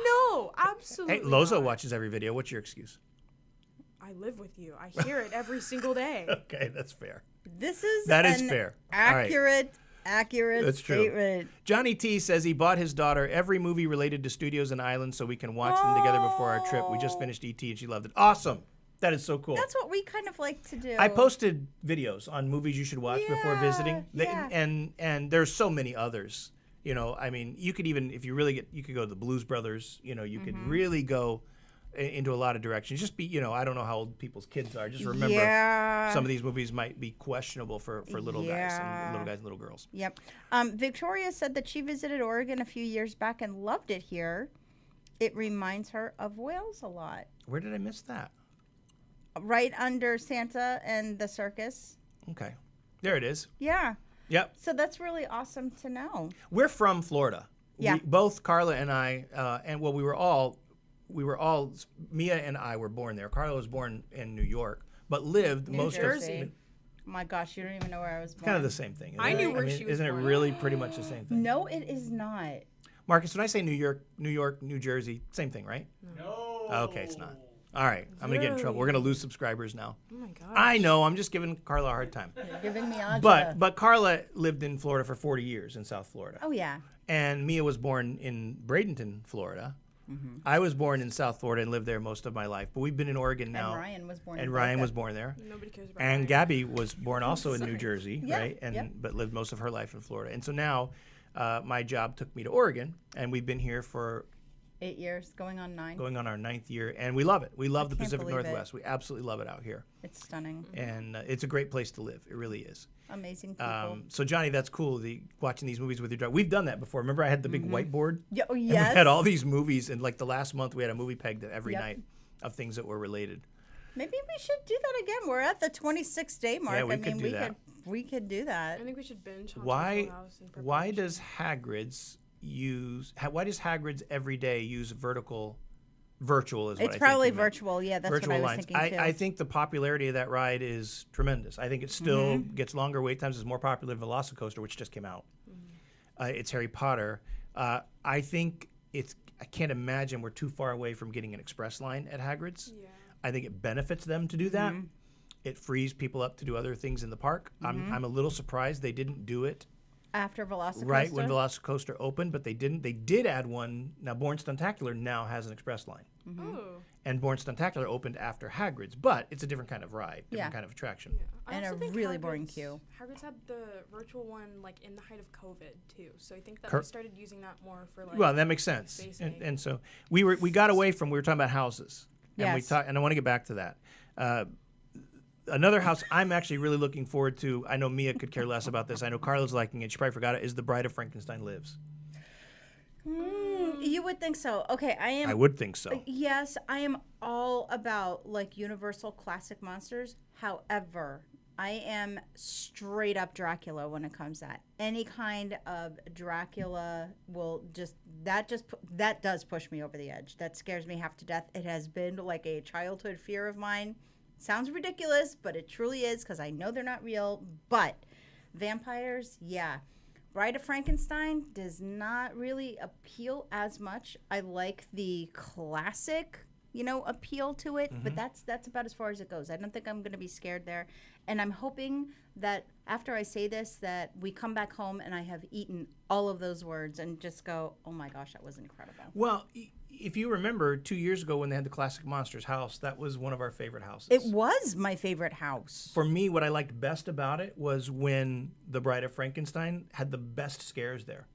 No, absolutely. Hey, Lozo not. watches every video. What's your excuse? I live with you. I hear it every single day. Okay, that's fair. This is That is an fair. All right. accurate That's true. statement. Johnny T says he bought his daughter every movie related to studios and islands so we can watch them together before our trip. We just finished ET and she loved it. Awesome. That is so cool. That's what we kind of like to do. I posted videos on movies you should watch before Yeah, visiting. yeah. And there's so many others. You know, I mean, you could even, if you really you could go to the Blues Brothers. You know, you could really go into a lot of directions. Just be, I don't know how old people's kids are. Just remember, Yeah. some of these movies might be questionable for little guys and little girls. Yep. Victoria said that she visited Oregon a few years back and loved it here. It reminds her of Wales a lot. Where did I miss that? Right under Santa and the circus. Okay, there it is. Yeah. Yep. So that's really awesome to know. We're from Florida. Yeah. Both Carla and I, we were all, Mia and I were born there. Carla was born in New York, but lived New most Jersey. of. Oh my gosh, you don't even know where I was born. Kind of the same thing. I knew where mean, she was Isn't born. it really pretty much the same thing? No, it is not. Marcus, when I say New York, New Jersey, same thing, right? No. Okay, it's not. All right, I'm gonna get in trouble. We're gonna lose subscribers now. Oh my gosh. I know. I'm just giving Carla a hard time. You're giving me agita. But Carla lived in Florida for 40 years in South Florida. Oh, yeah. And Mia was born in Bradenton, Florida. Mm-hmm. I was born in South Florida and lived there most of my life. But we've been in Oregon now. And Ryan was born in And Ryan Boca. was born there. Nobody cares about And Ryan. Gabby was born also in New Jersey, Yeah, right? And yep. but lived most of her life in Florida. And so now, my job took me to Oregon, and we've been here for 8 years, going on 9. going on our 9th year, and we love it. We love the can't Pacific believe it. Northwest. We absolutely love it out here, It's stunning. and it's a great place to live. It really is. Amazing people. So Johnny, that's cool. Watching these movies with your daughter. We've done that before. Remember, I had the big whiteboard. Yeah, oh, And yes. we had all these movies, and like the last month, we had a movie pegged every Yep. night of things that were related. Maybe we should do that again. We're at the 26th day mark. Yeah, we I could mean, do that. we could do that. I think we should binge Haunted Why? Hill House in Why preparation. does Hagrid's why does Hagrid's every day use virtual? Virtual is what It's I probably think you meant. virtual. Yeah, that's Virtual what I was lines. thinking too. I think the popularity of that ride is tremendous. I think it still gets longer wait times. It's more popular than Velocicoaster, which just came out. It's Harry Potter. I think I can't imagine we're too far away from getting an express line at Hagrid's. Yeah. I think it benefits them to do that. It frees people up to do other things in the park. I'm a little surprised they didn't do it After Velocicoaster. right when Velocicoaster opened, but they didn't. They did add one. Now, Bourne Stuntacular now has an express line. Oh. And Bourne Stuntacular opened after Hagrid's, but it's a different kind of ride, different Yeah. kind of attraction. Yeah. I And also a think really boring Hagrid's- queue. Hagrid's had the virtual one like in the height of COVID too, so I think that Cor- they started using that more for like. Well, that makes sense. spacing. And so we got away from, we were talking about houses. And Yes. and I want to get back to that. Another house I'm actually really looking forward to, I know Mia could care less about this, I know Carla's liking it, she probably forgot it, is The Bride of Frankenstein Lives. You would think so. Okay, I am. I would think so. Yes, I am all about like Universal classic monsters. However, I am straight up Dracula when it comes to that. Any kind of Dracula will that does push me over the edge. That scares me half to death. It has been like a childhood fear of mine. Sounds ridiculous, but it truly is because I know they're not real. But vampires, yeah. Bride of Frankenstein does not really appeal as much. I like the classic, appeal to it, but that's about as far as it goes. I don't think I'm going to be scared there. And I'm hoping that after I say this, that we come back home and I have eaten all of those words and just go, oh my gosh, that was incredible. Well, if you remember 2 years ago when they had the Classic Monsters house, that was one of our favorite houses. It was my favorite house. For me, what I liked best about it was when The Bride of Frankenstein had the best scares there.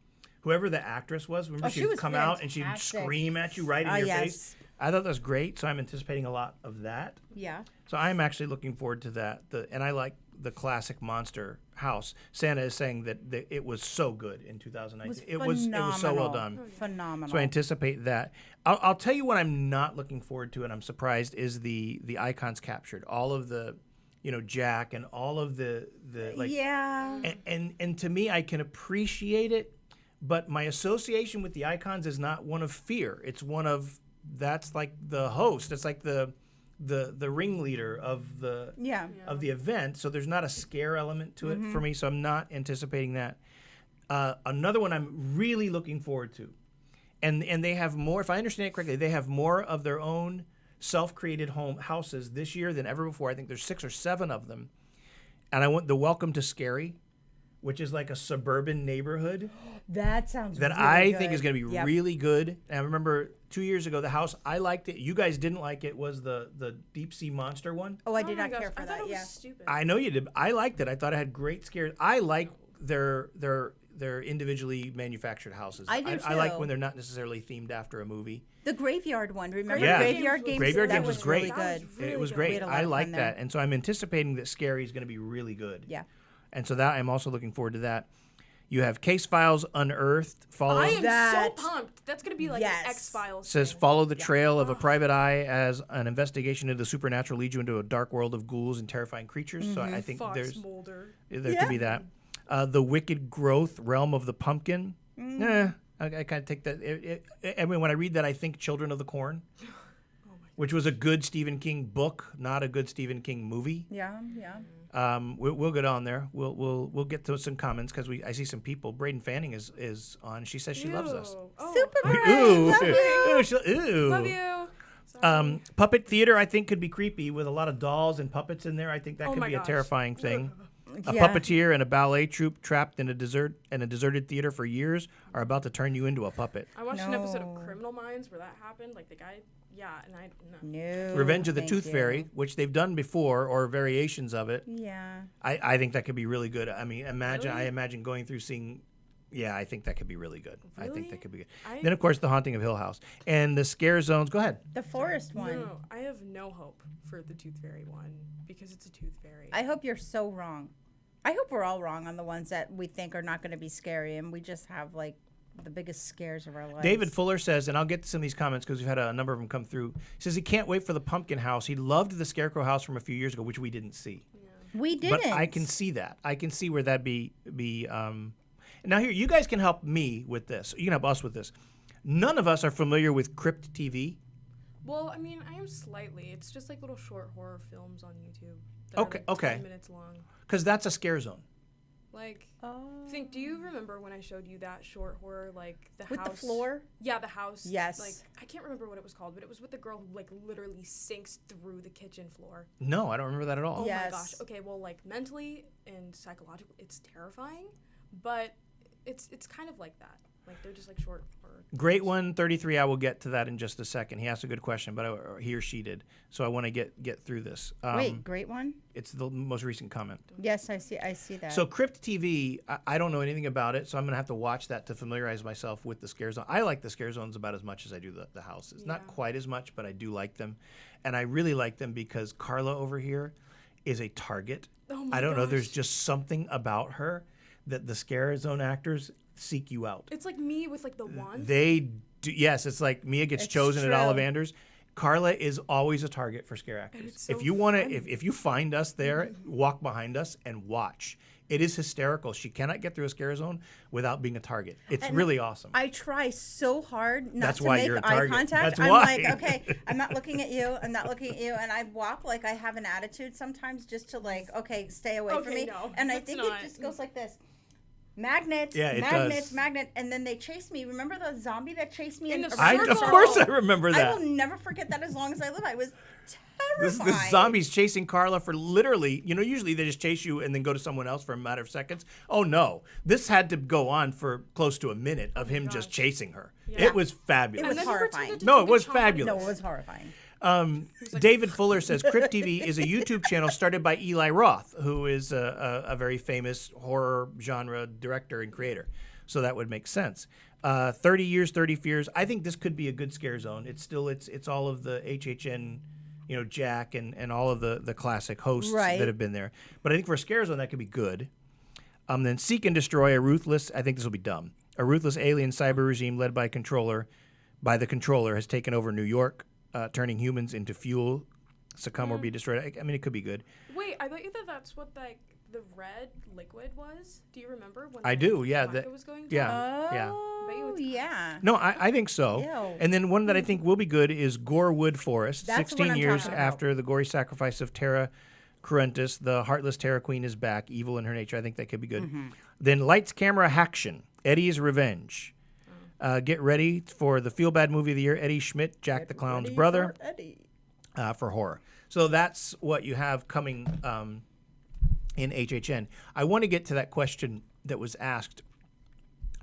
Whoever the actress was, remember she she'd was come out and she'd fantastic. scream at you right in your yes. face. I thought that was great, so I'm anticipating a lot of that. Yeah. So I'm actually looking forward to that. And I like the classic monster house. Santa is saying that it was so good in 2019. It was so well done. Phenomenal. So I anticipate that. I'll tell you what I'm not looking forward to, and I'm surprised, is the icons captured. All of the, Jack and all of the like. Yeah. And to me, I can appreciate it, but my association with the icons is not one of fear. It's one of, that's like the host. It's like the ringleader of the Yeah. of the event. So there's not a scare element to it for me. So I'm not anticipating that. Another one I'm really looking forward to, and they have more. If I understand it correctly, they have more of their own self-created houses this year than ever before. I think there's 6 or 7 of them. And I want the Welcome to Scary, which is like a suburban neighborhood That sounds that really I good. think is going to be Yep. really good. And I remember 2 years ago, the house, I liked it. You guys didn't like it, was the deep sea monster one. Oh, I Oh did my not gosh, care for I thought that. it was Yeah. stupid. I know you did. I liked it. I thought it had great scares. I like their they're individually manufactured houses. I do I like too. when they're not necessarily themed after a movie. The Graveyard one, remember? Yeah. Graveyard Games. Graveyard that Games was great. Really good. It was good. great. We had a lot I of like fun that, there. and so I'm anticipating that Scary is going to be really good. Yeah. And so that I'm also looking forward to that. You have Case Files Unearthed. I am That- so pumped. That's gonna be like Yes. an X-Files. Says thing. follow the trail of a private eye as an investigation into the supernatural leads you into a dark world of ghouls and terrifying creatures. So I think Fox there Mulder. could be that. The Wicked Growth, Realm of the Pumpkin. I kind of take that. I mean, when I read that, I think Children of the Corn, which was a good Stephen King book, not a good Stephen King movie. Yeah, yeah. We'll get on there. We'll get to some comments because I see some people. Braden Fanning is on. She says she loves us. Ew. Oh, Super hi. great. Ooh, Love you. ooh, ooh. Love you. Sorry. Puppet theater, I think, could be creepy with a lot of dolls and puppets in there. I think that Oh could my be a gosh. terrifying thing. A Yeah. puppeteer and a ballet troupe trapped in a deserted theater for years are about to turn you into a puppet. I watched an episode No. of Criminal Minds where that happened. Like the guy, and I no. No. Revenge of the thank Tooth you. Fairy, which they've done before, or variations of it. Yeah. I think that could be really good. I mean, Really? I imagine going through seeing. Yeah, I think that could be really good. I think Really? that could be good. I- Then, of course, The Haunting of Hill House and the scare zones. Go ahead. The forest one. No, I have no hope for the Tooth Fairy one because it's a Tooth Fairy. I hope you're so wrong. I hope we're all wrong on the ones that we think are not going to be scary, and we just have like the biggest scares of our lives. David Fuller says, and I'll get to some of these comments because we've had a number of them come through. He says he can't wait for the pumpkin house. He loved the Scarecrow house from a few years ago, which we didn't see. we didn't. But I can see that. I can see where that'd be. Now here, you guys can help me with this. You can help us with this. None of us are familiar with Crypt TV. Well, I mean, I am slightly. It's just like little short horror films on YouTube. That Okay, Are like okay. 10 minutes long. Because that's a scare zone. Like, Oh. do you remember when I showed you that short horror, like the With house? the floor? Yeah, the house. Yes. Like, I can't remember what it was called, but it was with the girl who like literally sinks through the kitchen floor. No, I don't remember that at all. Oh Yes. my gosh. Okay, well, like mentally and psychologically, it's terrifying, but it's kind of like that. Like they're just like short horror. Great one, 33. I will get to that in just a second. He asked a good question, but he or she did. So I want to get through this. Wait, great one. It's the most recent comment. Yes, I see that. So Crypt TV, I don't know anything about it, so I'm going to have to watch that to familiarize myself with the scare zone. I like the scare zones about as much as I do the houses. Not Yeah. quite as much, but I do like them. And I really like them because Carla over here is a target. Oh my I don't know, there's gosh. just something about her that the scare zone actors seek you out. It's like me with like the wand. They do, yes, it's like Mia gets It's chosen true. at Ollivanders. Carla is always a target for scare actors. it's so if you want to, fun. if you find us there, walk behind us and watch. It is hysterical. She cannot get through a scare zone without being a target. It's And really awesome. I try so hard not That's to why make you're a eye target. contact. That's I'm why. like, okay, I'm not looking at you. I'm not looking at you. And I walk like I have an attitude sometimes just to like, okay, stay away from Okay, me. no, and I that's think not- it just goes like this. Magnet, Yeah, it magnet, does. magnet, and then they chase me. Remember the zombie that chased me In in the a Of circle? course I remember I that. will never forget that as long as I live. I was This terrified. zombie's chasing Carla for literally, usually they just chase you and then go to someone else for a matter of seconds. Oh no, this had to go on for close to a minute of him just gosh. chasing her. Yeah. It was fabulous. It was And then he horrifying. pretended to No, take it a was chomp. fabulous. No, it was horrifying. David Fuller says Crypt TV is a YouTube channel started by Eli Roth, who is a very famous horror genre director and creator. So that would make sense. 30 Years, 30 Fears. I think this could be a good scare zone. It's still it's all of the HHN, Jack and all of the classic hosts Right. that have been there. But I think for a scare zone that could be good. Then Seek and Destroy, I think this will be dumb. A ruthless alien cyber regime led by the controller has taken over New York, turning humans into fuel, succumb or be destroyed. I mean, it could be good. Wait, I thought that's what like the red liquid was. Do you remember when I the do, yeah, rocket that- was going yeah. down? Yeah. Bet you Oh, it's yeah. No, I think so. Ew. And then one that I think will be good is Gorewood Forest. That's the 16 one I'm years talking about. after the gory sacrifice of Terra Cruentus, the heartless Terra Queen is back, evil in her nature. I think that could be good. Mm-hmm. Then Lights, Camera, Haction, Eddie's Revenge. Get ready for the feel-bad movie of the year, Eddie Schmidt, Jack the Clown's Ready brother, for Eddie. for horror. So that's what you have coming in HHN. I want to get to that question that was asked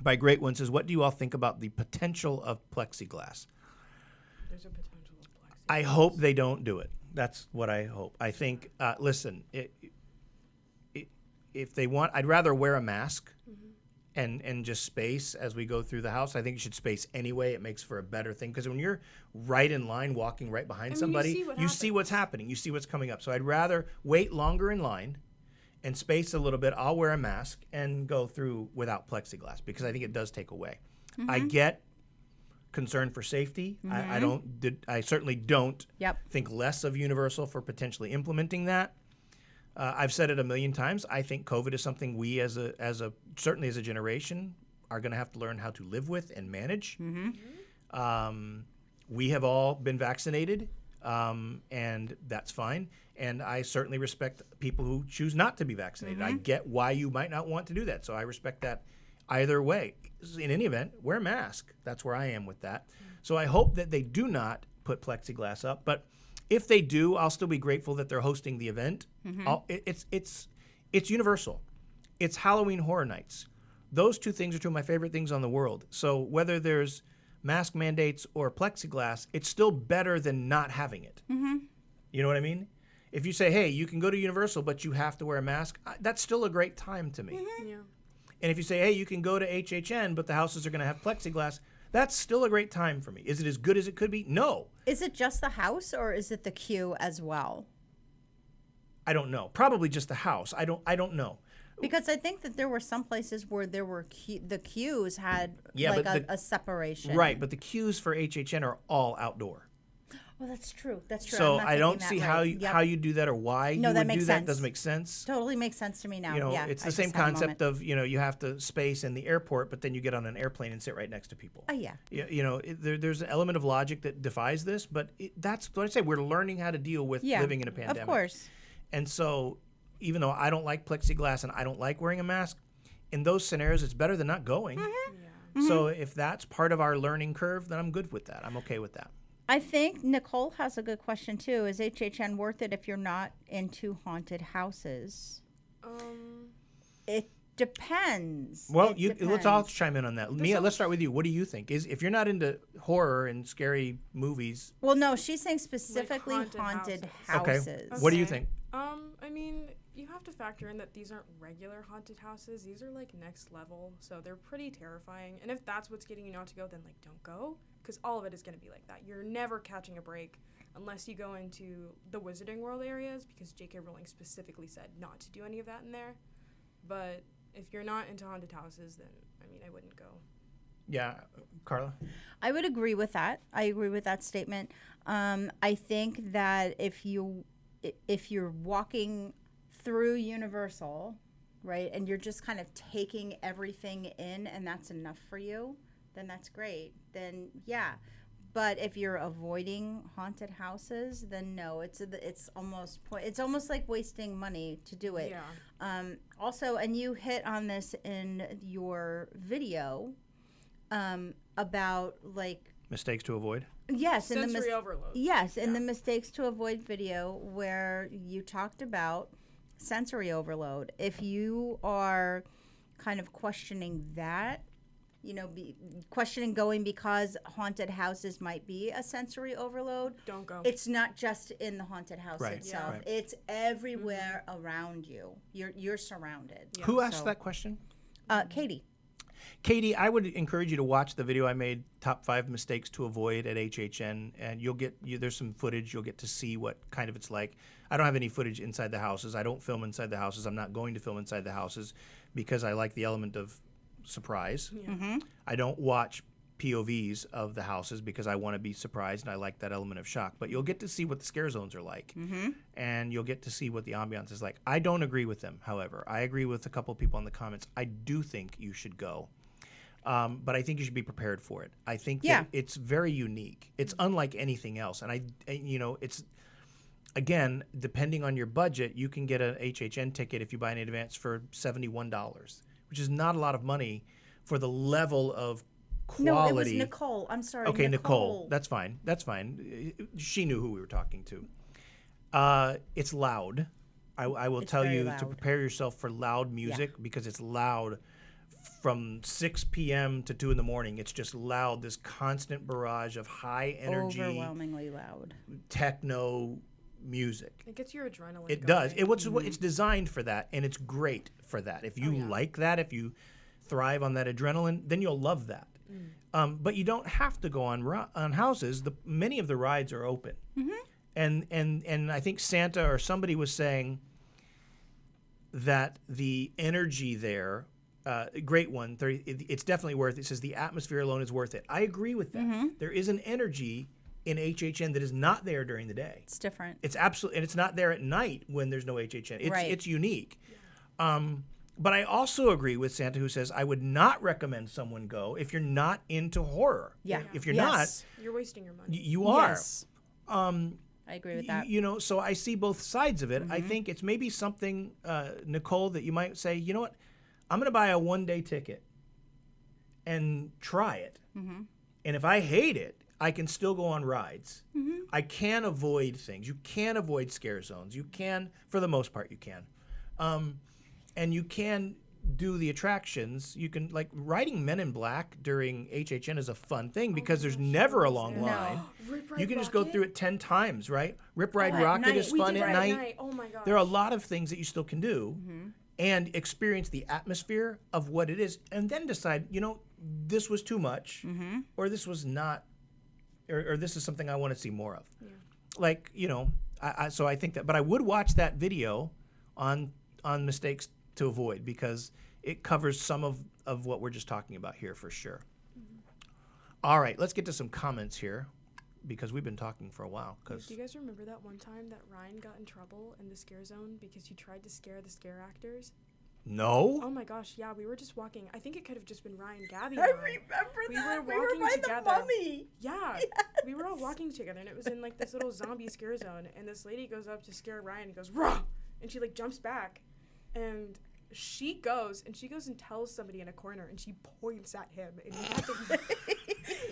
by Great One. Says, what do you all think about the potential of plexiglass? There's a potential of plexiglass. I hope they don't do it. That's what I hope. I think, listen, if they want, I'd rather wear a mask and just space as we go through the house. I think you should space anyway. It makes for a better thing because when you're right in line, walking right behind somebody, you see what's happening. You see what's coming up. So I'd rather wait longer in line and space a little bit. I'll wear a mask and go through without plexiglass because I think it does take away. I get concern for safety. I certainly don't think less of Universal for potentially implementing that. I've said it a million times. I think COVID is something we, as a certainly as a generation, are going to have to learn how to live with and manage. We have all been vaccinated, and that's fine. And I certainly respect people who choose not to be vaccinated. I get why you might not want to do that, so I respect that either way. In any event, wear a mask. That's where I am with that. So I hope that they do not put plexiglass up, but if they do, I'll still be grateful that they're hosting the event. It's Universal. It's Halloween Horror Nights. Those two things are two of my favorite things on the world. So whether there's mask mandates or plexiglass, it's still better than not having it. You know what I mean? If you say, hey, you can go to Universal, but you have to wear a mask, that's still a great time to me. Yeah. And if you say, hey, you can go to HHN, but the houses are going to have plexiglass, that's still a great time for me. Is it as good as it could be? No. Is it just the house or is it the queue as well? I don't know. Probably just the house. I don't know. Because I think that there were some places where there were the queues had a separation. Right, but the queues for HHN are all outdoor. Well, that's true. That's true. So I don't see how you do that or why you would do that. Doesn't make sense. Totally makes sense to me now. You know, it's the same concept of, you have to space in the airport, but then you get on an airplane and sit right next to people. Oh, yeah. There's an element of logic that defies this, but that's what I say. We're learning how to deal with living in a pandemic. Of course. And so even though I don't like plexiglass and I don't like wearing a mask, in those scenarios, it's better than not going. So if that's part of our learning curve, then I'm good with that. I'm okay with that. I think Nicole has a good question too. Is HHN worth it if you're not into haunted houses? It depends. Well, let's all chime in on that. Mia, let's start with you. What do you think? If you're not into horror and scary movies? Well, no, she's saying specifically like haunted houses. Okay. What do you think? I mean, you have to factor in that these aren't regular haunted houses. These are like next level, so they're pretty terrifying. And if that's what's getting you not to go, then like don't go, because all of it is going to be like that. You're never catching a break unless you go into the Wizarding World areas, because J.K. Rowling specifically said not to do any of that in there. But if you're not into haunted houses, then I mean, I wouldn't go. Yeah, Carla? I would agree with that. I agree with that statement. I think that if you're walking through Universal, right, and you're just kind of taking everything in and that's enough for you, then that's great. Then yeah. But if you're avoiding haunted houses, then no, it's almost like wasting money to do it. Yeah. Also, and you hit on this in your video about like mistakes to avoid. Yes, sensory overload. Yes, in the mistakes to avoid video where you talked about sensory overload. If you are kind of questioning that, questioning going because haunted houses might be a sensory overload, don't go. It's not just in the haunted house itself. Yeah. Right. It's everywhere around you. You're surrounded. Yeah. Who asked that question? Katie. Katie, I would encourage you to watch the video I made, Top 5 Mistakes to Avoid at HHN, and there's some footage. You'll get to see what kind of it's like. I don't have any footage inside the houses. I don't film inside the houses. I'm not going to film inside the houses because I like the element of surprise. Yeah. Mm-hmm. I don't watch POVs of the houses because I want to be surprised and I like that element of shock. But you'll get to see what the scare zones are like, and you'll get to see what the ambiance is like. I don't agree with them, however. I agree with a couple of people in the comments. I do think you should go. But I think you should be prepared for it. I think that it's very unique. It's unlike anything else. And it's, again, depending on your budget, you can get an HHN ticket if you buy in advance for $71, which is not a lot of money for the level of quality. No, it was Nicole. I'm sorry. Okay, Nicole. That's fine. She knew who we were talking to. It's loud. I will tell you to prepare yourself for loud music because it's loud. From 6 p.m. to 2 in the morning, it's just loud, this constant barrage of high energy, overwhelmingly loud techno music. It gets your adrenaline It going. does. It's designed for that, and it's great for that. If you like that, if you thrive on that adrenaline, then you'll love that. But you don't have to go on houses. Many of the rides are open, and I think Santa or somebody was saying that the energy there, great one. It's definitely worth it. It says the atmosphere alone is worth it. I agree with that. There is an energy in HHN that is not there during the day. It's different. It's absolutely, and it's not there at night when there's no HHN. It's unique. But I also agree with Santa, who says I would not recommend someone go if you're not into horror. Yeah. If you're Yes. You're wasting your money. you are. Yes. I agree with that. You know, so I see both sides of it. I think it's maybe something, Nicole, that you might say, you know what, I'm going to buy a one-day ticket and try it. And if I hate it, I can still go on rides. I can avoid things. You can avoid scare zones. You can, for the most part, you can. And you can do the attractions. You can, like, riding Men in Black during HHN is a fun thing because there's never a long line. You can just go through it 10 times, right? Rip Ride at Rocket night. is We fun did at it night. Oh my gosh. There are a lot of things that you still can do and experience the atmosphere of what it is and then decide, you know, this was too much or this was not, or this is something I want to see more of. Like, you know, so I think that, but I would watch that video on mistakes to avoid because it covers some of what we're just talking about here for sure. All right, let's get to some comments here because we've been talking for a while. Do you guys remember that one time that Ryan got in trouble in the scare zone because he tried to scare the scare actors? No? Oh my gosh, yeah, we were just walking. I think it could have just been Ryan, Gabby, and I I. remember We that. were We were walking by together. the mummy. Yeah, we were all walking together, and it was in like this little zombie scare zone. And this lady goes up to scare Ryan and goes, "Rah!" And she like jumps back, and she goes and tells somebody in a corner, and she points at him, and we had to,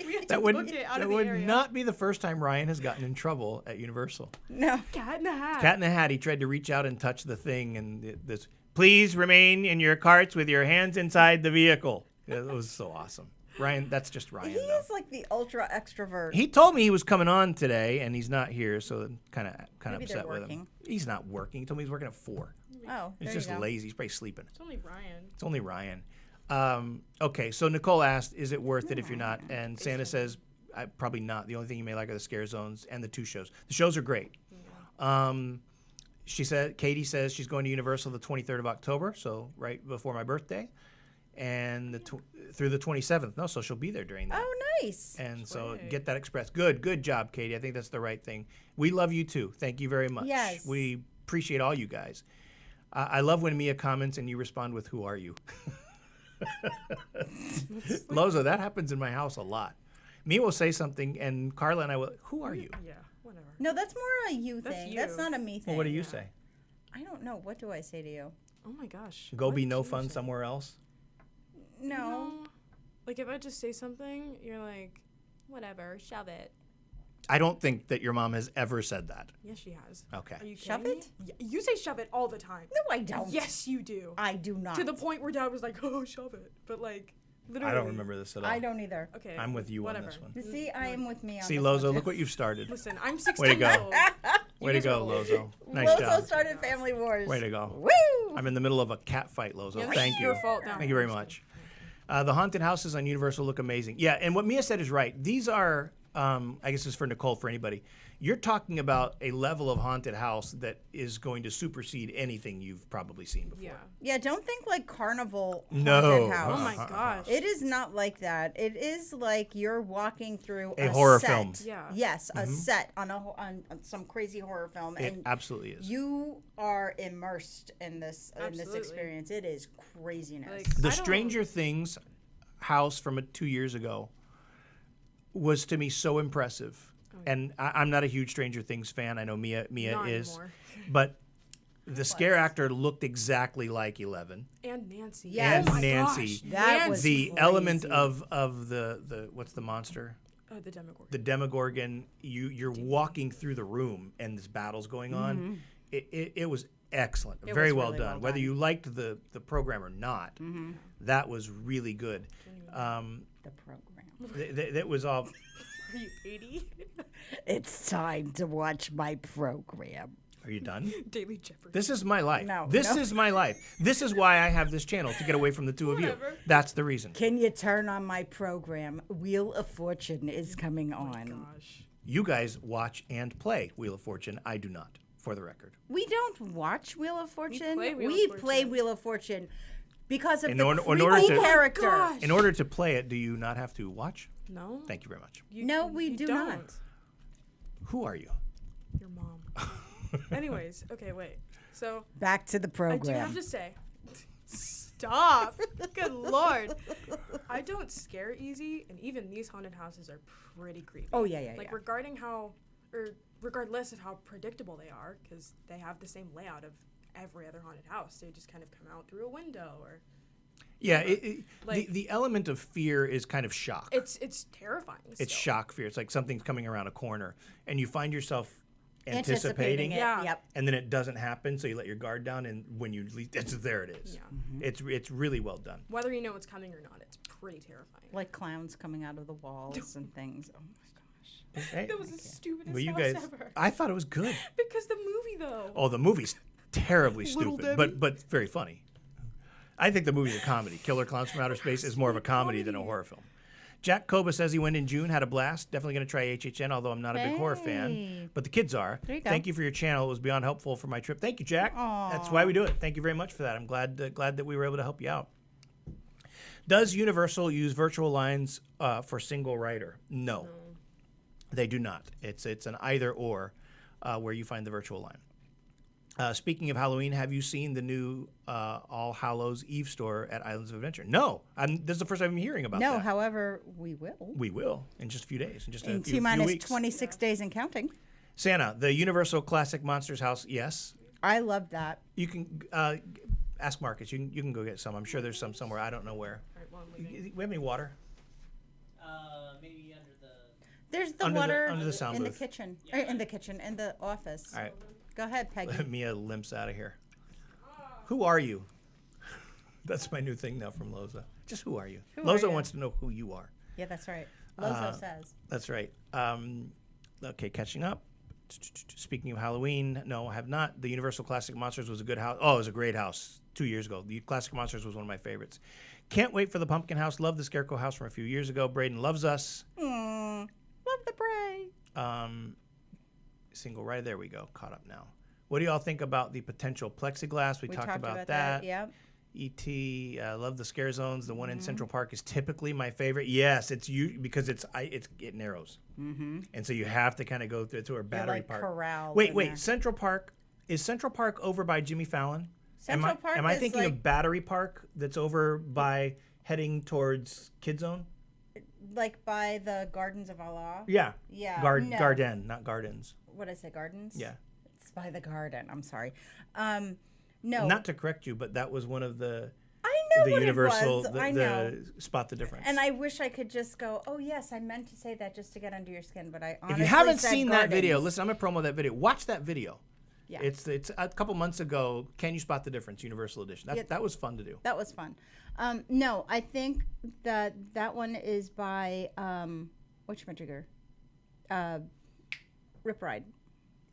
we had to That would, book it out that of the would area. not be the first time Ryan has gotten in trouble at Universal. No. Cat in the Hat. Cat in the Hat, he tried to reach out and touch the thing, and this, please remain in your carts with your hands inside the vehicle. It was so awesome. Ryan, that's just Ryan, He though. is like the ultra extrovert. He told me he was coming on today, and he's not here, so kind of Maybe they're upset with him. working. He's not working. He told me he's working at 4. Oh, He's there just you go. lazy. He's probably sleeping. It's only Ryan. It's only Ryan. Okay, so Nicole asked, is it worth it if you're not? And Santa says, probably not. The only thing you may like are the scare zones and the 2 shows. The shows are great. She said, Katie says she's going to Universal the 23rd of October, so right before my birthday, and through the 27th. No, so she'll be there during that. Oh, nice. And so Sweet. get that express. Good job, Katie. I think that's the right thing. We love you too. Thank you very much. Yes. We appreciate all you guys. I love when Mia comments and you respond with, "Who are you?" Loza, that happens in my house a lot. Mia will say something and Carla and I will, "Who are you?" Yeah, whatever. No, that's more a you That's thing. you. That's not a me thing. Well, what do you say? I don't know. What do I say to you? Oh my gosh. Go What be did no you fun say? somewhere else? No. Like if I just say something, you're like, whatever, shove it. I don't think that your mom has ever said that. Yes, she has. Okay. Are you Shove kidding it? me? You say shove it all the time. No, I don't. Yes, you do. I do not. To the point where Dad was like, "Oh, shove it," but like, literally. I don't remember this at all. I don't either. Okay. I'm with you whatever. on this one. You see, I am with me on See, this one, Lozo, too. look what you've started. Listen, I'm 16 Way to go. years old. Way to guys are go, old. Lozo. Nice Lozo job. started Family Wars. Way to go. Woo! I'm in the middle of a cat fight, Lozo. Yeah, Thank it's you. your fault now. Thank you very much. The haunted houses on Universal look amazing. Yeah, and what Mia said is right. These are, I guess this is for Nicole, for anybody. You're talking about a level of haunted house that is going to supersede anything you've probably seen before. Yeah. Yeah, don't think like Carnival No. haunted house. Oh my gosh. It is not like that. It is like you're walking through A horror set. film. Yeah. Yes, a set on on some crazy horror film, It and absolutely is. you are immersed in this Absolutely. experience. It is craziness. Like, The I don't- Stranger Things house from 2 years ago was to me so impressive. And I'm not a huge Stranger Things fan. I know Mia Not is. anymore. But the scare actor looked exactly like 11. And Nancy. Yes. And Oh my Nancy. Gosh. That was The crazy. element of the what's the monster? The Demogorgon. The Demogorgon. You're walking through the room and this battle's going on. It was excellent. It Very was well really done. well Whether done. you liked the program or not, that was really good. The program. That was all. Are you 80? It's time to watch my program. Are you done? Daily Jeopardy. This is my life. No, This no. is my life. This is why I have this channel, to get away from the two of you. Whatever. That's the reason. Can you turn on my program? Wheel of Fortune is coming on. Gosh. You guys watch and play Wheel of Fortune. I do not, for the record. We don't watch Wheel of Fortune. play Wheel of We Fortune. play Wheel of Fortune because of In the order- in creepy order to- character. gosh. In order to play it, do you not have to watch? No. Thank you very much. No, we do don't. not. Who are you? Your mom. Anyways, okay, wait. So Back to the I do program. have to say, stop. Good lord. I don't scare easy, and even these haunted houses are pretty creepy. Oh, yeah, yeah, Like yeah. regardless of how predictable they are, because they have the same layout of every other haunted house. They just kind of come out through a window, or Yeah, Like- the element of fear is kind of shock. it's terrifying. It's still. shock fear. It's like something's coming around a corner, and you find yourself anticipating it, Yeah. Yep. and then it doesn't happen, so you let your guard down, and when you leave, there it is. Yeah. It's really well done. Whether you know it's coming or not, it's pretty terrifying. Like clowns coming out of the walls and things. Oh my gosh. Hey, That was the stupidest well, you house guys, ever. I thought it was good. Because the movie, though. Oh, the movie's terribly Little stupid, Debbie. but very funny. I think the movie's a comedy. Killer Clowns from Outer Space is more of a comedy than a horror film. Jack Koba says he went in June, had a blast. Definitely going to try HHN, although I'm not a big horror fan. Hey. But the kids are. There you go. Thank you for your channel. It was beyond helpful for my trip. Thank you, Jack. That's why we do it. Thank you very much for that. I'm glad that we were able to help you out. Does Universal use virtual lines for single rider? No, they do not. It's an either or where you find the virtual line. Speaking of Halloween, have you seen the new All Hallows Eve store at Islands of Adventure? No, this is the first time I'm hearing about No, that. however, we will. We will in just a few days, in just In a few T-minus weeks. 26 days and counting. Santa, the Universal Classic Monsters house, yes. I love that. You can ask Marcus. You can go get some. I'm sure there's some somewhere. I don't know where. All right, well, I'm leaving. We have any water? Maybe under the. There's the Under the- water under the sound in the booth. kitchen. Or in the kitchen, in the office. All right. Go ahead, Peggy. Mia limps out of here. Who are you? That's my new thing now from Loza. Just who are you? Who are Loza you? wants to know who you are. Yeah, that's right. Lozo says. That's right. Okay, catching up. Speaking of Halloween, no, I have not. The Universal Classic Monsters was a good house. Oh, it was a great house 2 years ago. The Classic Monsters was one of my favorites. Can't wait for the Pumpkin House. Love the Scarecrow House from a few years ago. Braden loves us. Love the bray. Single right there we go. Caught up now. What do y'all think about the potential plexiglass? We talked about that. Yep. E.T. Love the scare zones. The one in Central Park is typically my favorite. Yes, it's you because it narrows, and so you have to kind of go through a battery like park. corralled Wait, in wait. there. Central Park is Central Park over by Jimmy Fallon? Central Park Am I is thinking like, of Battery Park that's over by heading towards Kid Zone? like by the Gardens of Allah? Yeah. Yeah. no. Garden, not Gardens. What did I say, Gardens? Yeah. It's by the garden. I'm sorry. No. Not to correct you, but that was one of the I know the what Universal it was. I know. the spot the difference. And I wish I could just go, oh, yes, I meant to say that just to get under your skin, but I honestly if you haven't said seen that video, Gardens. listen, I'm gonna promo that video. Watch that video. Yeah. It's a couple months ago. Can you spot the difference? Universal Edition. Yeah. That was fun to do. That was fun. No, I think that one is by whatchamajigger? Rip Ride.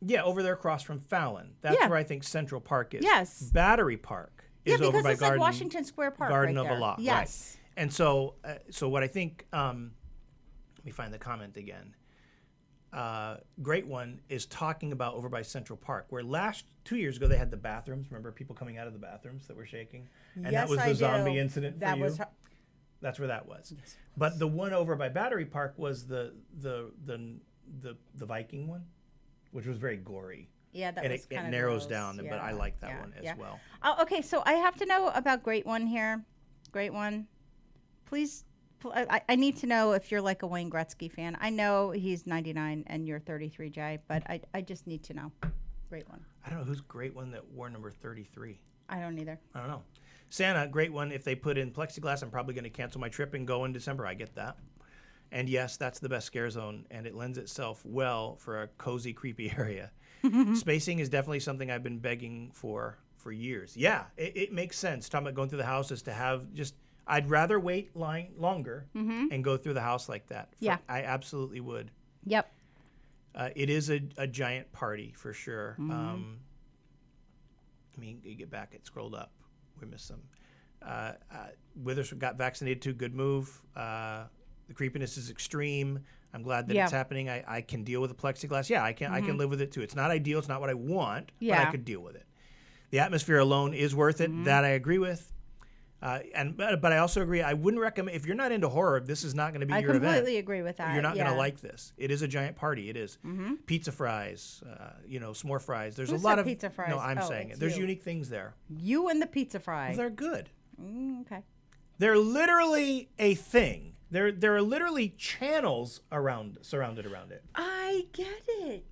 Yeah, over there across from Fallon. That's Yeah. where I think Central Park is. Yes. Battery Park Yeah, is over because by it's Garden. like Washington Square Park. Garden right of there. Allah. Yes. Right. And so what I think. Let me find the comment again. Great one is talking about over by Central Park, where 2 years ago they had the bathrooms. Remember people coming out of the bathrooms that were shaking, and Yes, that was I the do. zombie incident That for you. was That's where that was. But the one over by Battery Park was the Viking one, which was very gory. Yeah, that And was it kind of narrows gross. down, but I Yeah, like that yeah, one as yeah. well. Oh, okay, so I have to know about Great One here. Great One. Please, I need to know if you're like a Wayne Gretzky fan. I know he's 99 and you're 33, Jay, but I just need to know. Great One. I don't know who's Great One that wore number 33. I don't either. I don't know. Santa, Great One. If they put in plexiglass, I'm probably going to cancel my trip and go in December. I get that. And yes, that's the best scare zone, and it lends itself well for a cozy, creepy area. Spacing is definitely something I've been begging for years. Yeah, it makes sense. Talking about going through the house is to have just. I'd rather wait longer and go through the house like that. Yeah. I absolutely would. Yep. It is a giant party for sure. I mean, you get back, it scrolled up. We missed some. Withers got vaccinated too. Good move. The creepiness is extreme. I'm glad that it's happening. I can deal with the plexiglass. Yeah, I can live with it too. It's not ideal. It's not what I want, but I could deal with it. The atmosphere alone is worth it. That I agree with. But I also agree. I wouldn't recommend if you're not into horror. This is not going to be your event. I completely agree with that. You're not going to like this. It is a giant party. It is pizza fries. S'more fries. There's Who a lot said of pizza fries? No, I'm Oh, saying it. it's There's you. unique things there. You and the pizza fry. Well, they're good. Okay. They're literally a thing. There are literally channels surrounded around it. I get it.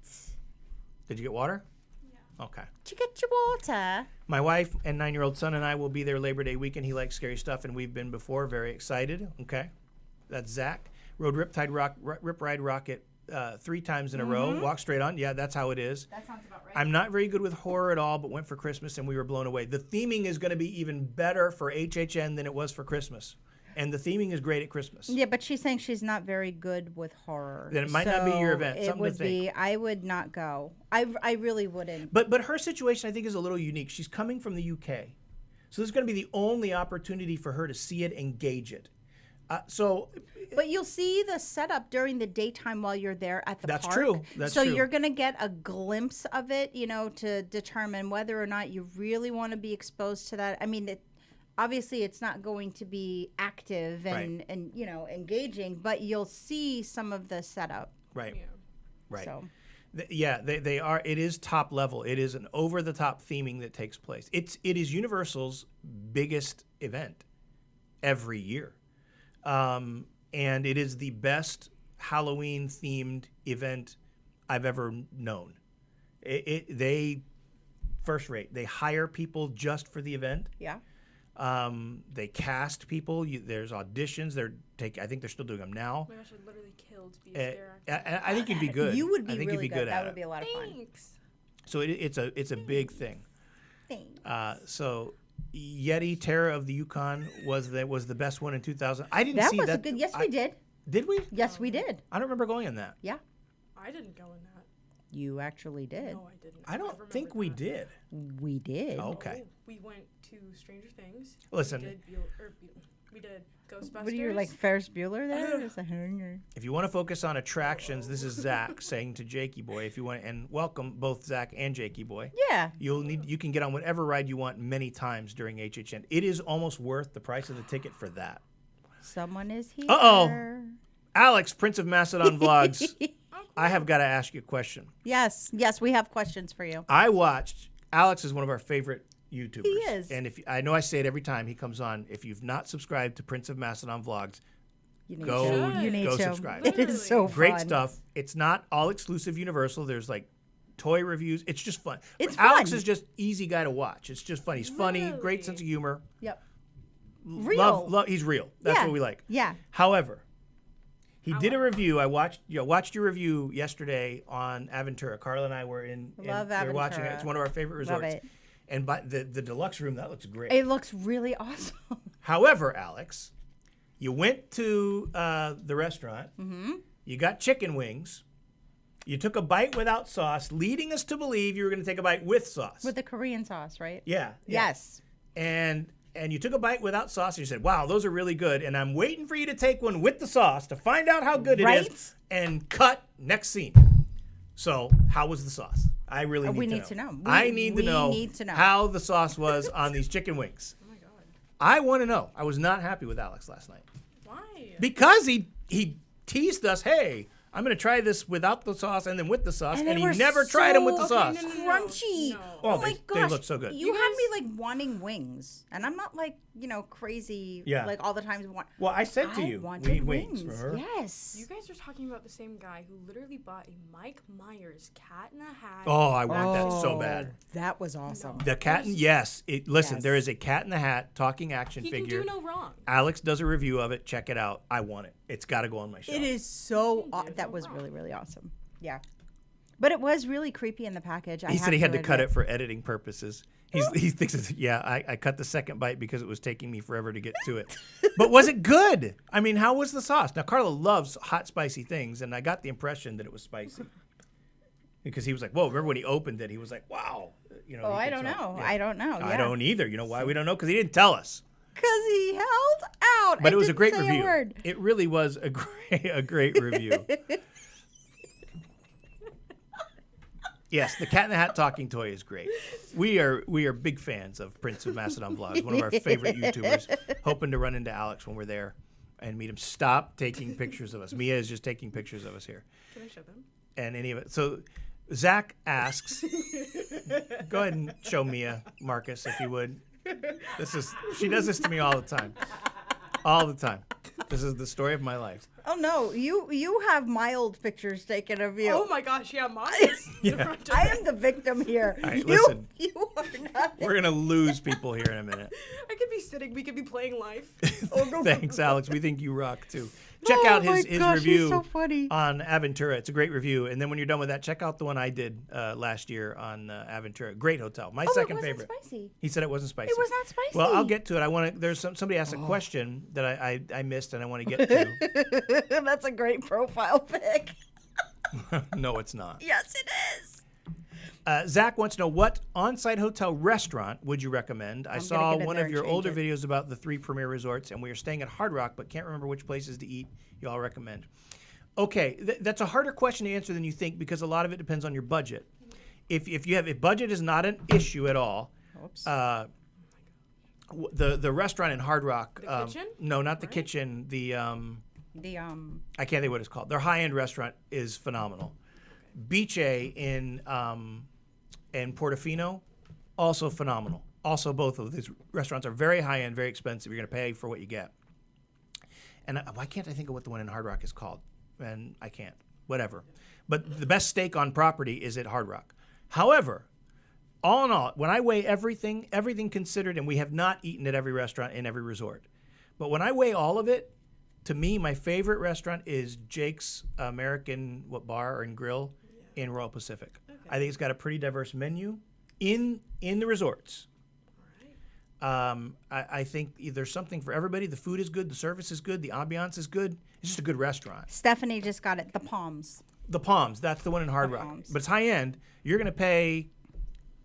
Did you get water? Yeah. Okay. Did you get your water? My wife and 9-year-old son and I will be there Labor Day weekend. He likes scary stuff, and we've been before. Very excited. Okay. That's Zach. Rode Rip Ride Rocket 3 times in a row. Walk straight on. Yeah, that's how it is. That sounds about right. I'm not very good with horror at all, but went for Christmas, and we were blown away. The theming is going to be even better for HHN than it was for Christmas. And the theming is great at Christmas. Yeah, but she's saying she's not very good with horror. Then it might not be your event. It Something would to think. be. I would not go. I really wouldn't. But her situation, I think, is a little unique. She's coming from the UK. So this is going to be the only opportunity for her to see it, engage it. But you'll see the setup during the daytime while you're there at the That's park. true. That's so true. you're going to get a glimpse of it, to determine whether or not you really want to be exposed to that. I mean, obviously it's not going to be active and engaging, but you'll see some of the setup. Right. Yeah. Right. So. They are. It is top level. It is an over-the-top theming that takes place. It is Universal's biggest event every year. And it is the best Halloween-themed event I've ever known. They first rate. They hire people just for the event. Yeah. They cast people. There's auditions. I think they're still doing them now. Oh my gosh, I'd literally kill to be a scare actor. I think you'd be good. You would be I think really you'd be good That at would it. be a lot of fun. Thanks. So it's a big thing. Thanks. So Yeti Terror of the Yukon was the best one in 2000. I didn't That see was that. a good. Yes, we did. Did we? Yes, we did. I don't remember going on that. Yeah, I didn't go in that. you actually did. No, I didn't. I don't remember think we that. did. We did. Oh, okay. Oh, we went to Stranger Things. Listen. We did Ghostbusters. What are you like Ferris Bueller there? Is that her? If you want to focus on attractions, this is Zach saying to Jakey Boy. If you want, and welcome both Zach and Jakey Boy. Yeah. You can get on whatever ride you want many times during HHN. It is almost worth the price of the ticket for that. Someone is here. Uh-oh. Alex, Prince of Mastodon Vlogs. I have got to ask you a question. Yes, we have questions for you. Alex is one of our favorite YouTubers. He is. And I know I say it every time he comes on. If you've not subscribed to Prince of Mastodon Vlogs, You need go to. You need go to. subscribe. It is so fun. Great stuff. It's not all exclusive Universal. There's like toy reviews. It's just fun. It's Alex fun. is just easy guy to watch. It's just fun. He's funny, Really? great sense of humor. Yep. Real. Love, he's real. That's Yeah. what we like. Yeah. However, he did a review. I watched your review yesterday on Aventura. Carla and I were Love we were watching it. Aventura. It's one of our favorite resorts. Love it. And by the deluxe room, that looks great. It looks really awesome. However, Alex, you went to the restaurant. Mm-hmm. You got chicken wings. You took a bite without sauce, leading us to believe you were going to take a bite with sauce. With the Korean sauce, right? yeah. Yes. And you took a bite without sauce, and you said, wow, those are really good. And I'm waiting for you to take one with the sauce to find out how good it Right? is. And cut, next scene. So, how was the sauce? I really need We to know. need to know. I We need need to to know. how the sauce was on these chicken wings. Oh my god. I want to know. I was not happy with Alex last night. Why? Because he teased us, hey, I'm going to try this without the sauce and then with the sauce. And And they he were never tried them with the so sauce. Crunchy. No. Oh, Oh my they gosh. look so good. You You had me guys- like wanting wings, and I'm not like crazy. Yeah. Like all the times want. Well, I said to I you, wanted we need wings. Remember? Yes. You guys are talking about the same guy who literally bought a Mike Myers Cat in a Hat. Oh, I want that so Oh, bad. That was awesome. The cat and yes, listen, Yes. there is a Cat in the Hat talking action He figure. can do no wrong. Alex does a review of it. Check it out. I want it. It's got to go on my shelf. It is so. You can do That no was wrong. really really awesome. Yeah. But it was really creepy in the package. He said he had to cut it for editing purposes. He thinks it's, I cut the second bite because it was taking me forever to get to it. But was it good? I mean, how was the sauce? Now, Carla loves hot, spicy things, and I got the impression that it was spicy. Because he was like, whoa, remember when he opened it? He was like, wow. You know, Oh, he I could don't tell. know. Yeah. I don't know. I Yeah. don't either. You know why we don't know? Because he didn't tell us. Because he held out. But I it was a didn't great say review. word. It really was a great review. Yes, the Cat in the Hat talking toy is great. We are big fans of Prince of Mastodon Vlogs, one of our favorite YouTubers. Hoping to run into Alex when we're there and meet him. Stop taking pictures of us. Mia is just taking pictures of us here. Can I show them? And any of it. So Zach asks, go ahead and show Mia, Marcus, if you would. She does this to me all the time. All the time. This is the story of my life. Oh no, you have my old pictures taken of you. Oh my gosh, yeah, mine. Yeah. I am the victim here. All right, you, listen. you are not. We're going to lose people here in a minute. I could be sitting. We could be playing life. Thanks, Alex. We think you rock, too. Check Oh out my his gosh, he's review so funny. on Aventura. It's a great review. And then when you're done with that, check out the one I did last year on Aventura. Great hotel. My second it wasn't favorite. Spicy. He said it wasn't spicy. It was not spicy. Well, I'll get to it. I want to. There's somebody asked a question that I missed and I want to get to. That's a great profile pic. No, it's not. Yes, it is. Zach wants to know, what on-site hotel restaurant would you recommend? I I'm saw gonna get in one there of and your change older it. videos about the 3 premier resorts, and we are staying at Hard Rock, but can't remember which places to eat you all recommend. Okay, that's a harder question to answer than you think because a lot of it depends on your budget. If budget is not an issue at all, Oops. the restaurant in Hard Rock. The kitchen? No, not the Right? kitchen. The The I can't think what it's called. Their high-end restaurant is phenomenal. Beach A in Portofino, also phenomenal. Also, both of these restaurants are very high-end, very expensive. You're going to pay for what you get. And why can't I think of what the one in Hard Rock is called? And I can't. Whatever. But the best steak on property is at Hard Rock. However, all in all, when I weigh everything considered, and we have not eaten at every restaurant in every resort, but when I weigh all of it, to me, my favorite restaurant is Jake's American bar and Grill in Royal Pacific. I think it's got a pretty diverse menu in the resorts. I think there's something for everybody. The food is good, the service is good, the ambiance is good. It's just a good restaurant. Stephanie just got it. The Palms. The Palms, that's the one in Hard The Rock. Palms. But it's high end. You're going to pay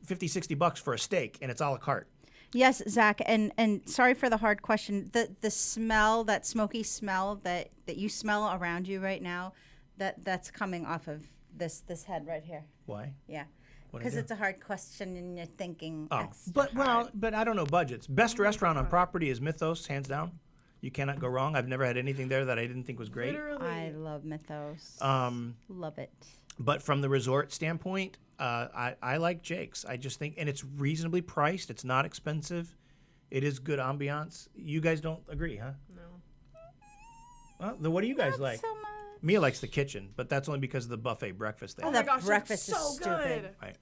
$50-$60 for a steak, and it's a la carte. Yes, Zach, and sorry for the hard question. The smell, that smoky smell that you smell around you right now, that's coming off of this head right here. Why? Yeah. What'd I Because do? it's a hard question and you're thinking Oh, extra hard. but I don't know budgets. Best restaurant on property is Mythos, hands down. You cannot go wrong. I've never had anything there that I didn't think was great. Literally. I love Mythos. Love it. But from the resort standpoint, I like Jake's. I just think, and it's reasonably priced. It's not expensive. It is good ambiance. You guys don't agree, huh? No. Well, then what do you guys Not like? so much. Mia likes the kitchen, but that's only because of the buffet breakfast they Oh, have. that my gosh, breakfast that's is so stupid. good. Right.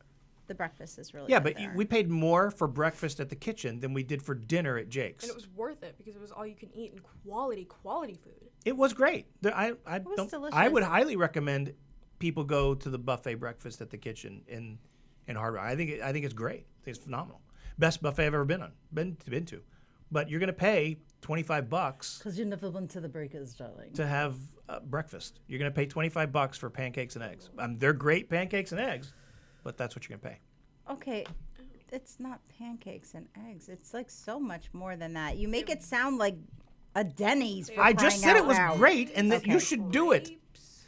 The breakfast is really Yeah, good but there. we paid more for breakfast at the kitchen than we did for dinner at Jake's. And it was worth it because it was all you can eat and quality food. It was great. I was don't. delicious. I would highly recommend people go to the buffet breakfast at the kitchen in Hard Rock. I think it's great. I think it's phenomenal. Best buffet I've ever been to. But you're going to pay $25 Because you've never been to the Breakers, darling. to have breakfast. You're going to pay $25 for pancakes and eggs. They're great pancakes and eggs, but that's what you're going to pay. Okay, it's not pancakes and eggs. It's like so much more than that. You make it sound like a Denny's. For I just crying said out it was loud. great and that you Okay. should do it. Grapes.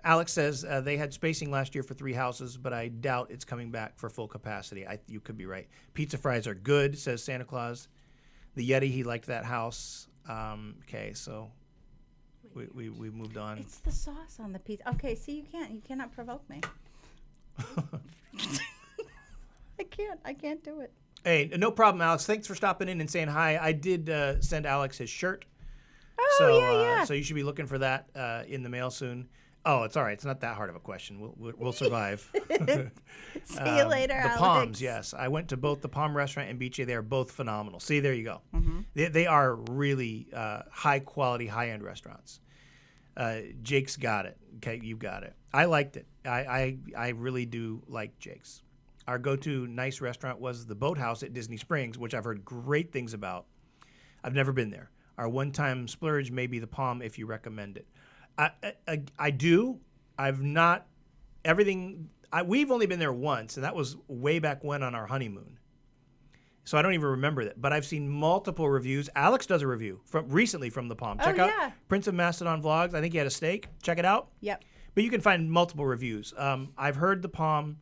Alex says they had spacing last year for 3 houses, but I doubt it's coming back for full capacity. You could be right. Pizza fries are good, says Santa Claus. The Yeti, he liked that house. Okay, so we moved on. It's the sauce on the pizza. Okay, see, you cannot provoke me. I can't do it. Hey, no problem, Alex. Thanks for stopping in and saying hi. I did send Alex his shirt. Oh, So, yeah. so you should be looking for that in the mail soon. Oh, it's all right. It's not that hard of a question. We'll survive. See you later, The Alex. Palms, yes. I went to both the Palm Restaurant and Beach. They are both phenomenal. See, there you go. Mm-hmm. They are really high quality, high end restaurants. Jake's got it. Okay, you got it. I liked it. I really do like Jake's. Our go-to nice restaurant was the Boathouse at Disney Springs, which I've heard great things about. I've never been there. Our one-time splurge may be the Palm if you recommend it. I do. I've not everything. We've only been there once, and that was way back when on our honeymoon. So I don't even remember that. But I've seen multiple reviews. Alex does a review recently from the Palm. Check out yeah. Prince of Mastodon Vlogs. I think he had a steak. Check it out. Yep. But you can find multiple reviews. I've heard the Palm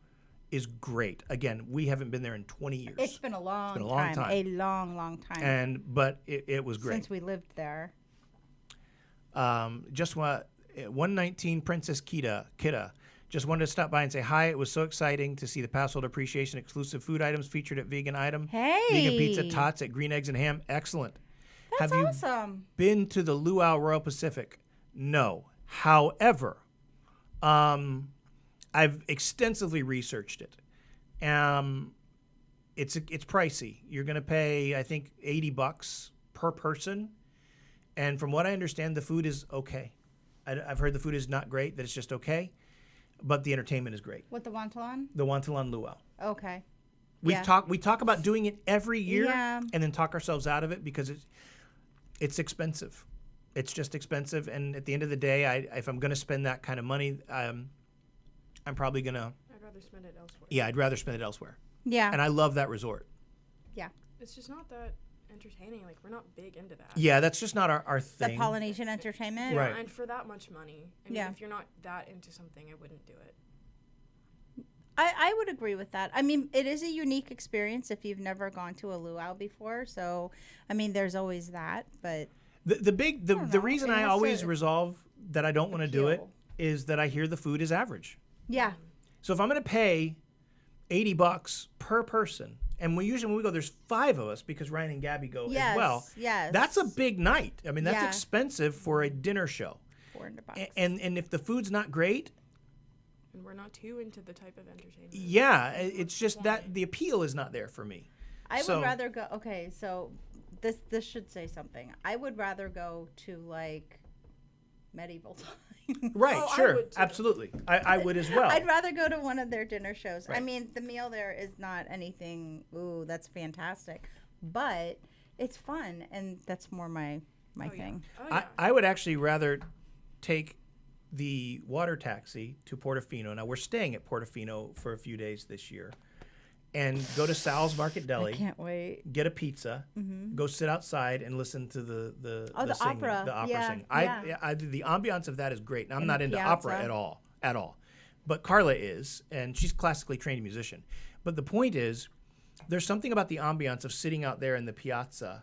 is great. Again, we haven't been there in 20 years. It's been a long, been a long time. A long, long time. But it was great. Since we lived there. Just 119 Princess Kita. Just wanted to stop by and say hi. It was so exciting to see the Passholder Appreciation exclusive food items featured at Vegan Item. Hey. Vegan pizza, tots at Green Eggs and Ham. Excellent. That's Have you awesome. been to the Luau Royal Pacific? No. However, I've extensively researched it. It's pricey. You're going to pay, I think, $80 per person. And from what I understand, the food is okay. I've heard the food is not great, that it's just okay. But the entertainment is great. What, the Wontalon? The Wontalon Luau. Okay. We Yeah. talk about doing it every year Yeah. and then talk ourselves out of it because it's expensive. It's just expensive, and at the end of the day, if I'm going to spend that kind of money, I'm probably going to. I'd rather spend it elsewhere. Yeah, I'd rather spend it elsewhere. Yeah. And I love that resort. Yeah. It's just not that entertaining. Like, we're not big into that. Yeah, that's just not our The thing. Polynesian entertainment. Right. And for that much money, I mean, Yeah. if you're not that into something, I wouldn't do it. I would agree with that. I mean, it is a unique experience if you've never gone to a luau before. So, I mean, there's always that. But The don't know. reason It I has always to resolve that I don't want to do it appeal. is that I hear the food is average. yeah, So if I'm going to pay $80 per person, and usually when we go, there's 5 of us because Ryan and Gabby go yes, as well. yes. That's a big night. I mean, that's Yeah. expensive for a dinner show. $400. And if the food's not great, And we're not too into the type of entertainment. yeah, it's just that the appeal is not there for me. I So- would rather go. Okay, so this should say something. I would rather go to like medieval times. Right, Oh, I sure, would too. absolutely. I would as well. I'd rather go to one of their dinner shows. I Right. mean, the meal there is not anything. Ooh, that's fantastic, but it's fun, and that's more my thing. Oh, yeah. I would actually rather take the water taxi to Portofino. Now, we're staying at Portofino for a few days this year. And go to Sal's Market I Deli, can't wait. get a pizza, go sit outside and listen to the the singing, opera. the opera Yeah, sing. yeah. The ambiance of that is great. And I'm In not the into piazza. opera at all. But Carla is, and she's a classically trained musician. But the point is, there's something about the ambiance of sitting out there in the piazza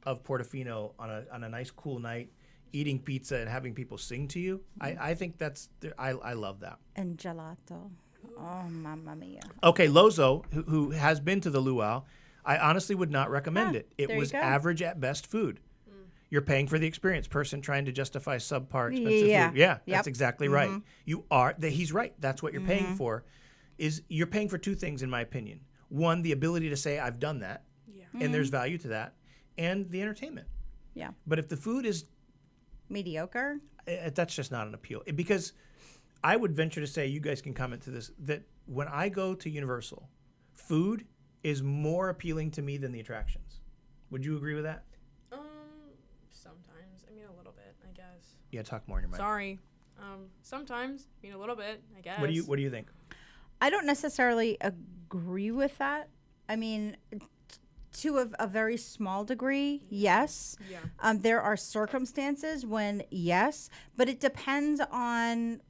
of Portofino on a nice cool night, eating pizza and having people sing to you. I think I love that. And gelato. Oh, mamma mia. Okay, Lozo, who has been to the luau, I honestly would not recommend it. It there you was go. average at best food. You're paying for the experience. Person trying to justify subpar expensive Yeah. food. Yeah, Yep. that's exactly right. You are. He's right. That's what you're paying for. You're paying for 2 things, in my opinion. One, the ability to say I've done that, Yeah. and there's value to that, and the entertainment. Yeah. But if the food is, Mediocre. that's just not an appeal. Because I would venture to say, you guys can comment to this, that when I go to Universal, food is more appealing to me than the attractions. Would you agree with that? Sometimes. I mean, a little bit, I guess. Yeah, talk more in your mind. Sorry. Sometimes. I mean, a little bit, I guess. What do you think? I don't necessarily agree with that. I mean, to a very small degree, yes. Yeah. There are circumstances when yes, but it depends on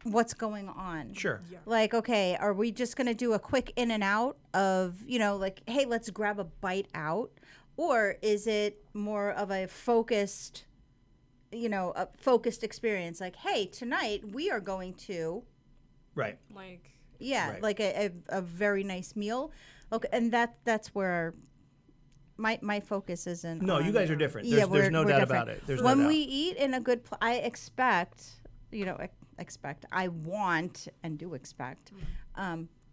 what's going on. Sure. Yeah. Like, okay, are we just going to do a quick in and out of, like, hey, let's grab a bite out? Or is it more of a focused, a focused experience? Like, hey, tonight we are going to, Right. Like, Right. like a very nice meal. Okay, and that's where my focus isn't. No, you on- guys are different. Yeah, There's no we're doubt different. about it. There's when no doubt. we eat in a good I expect, I want and do expect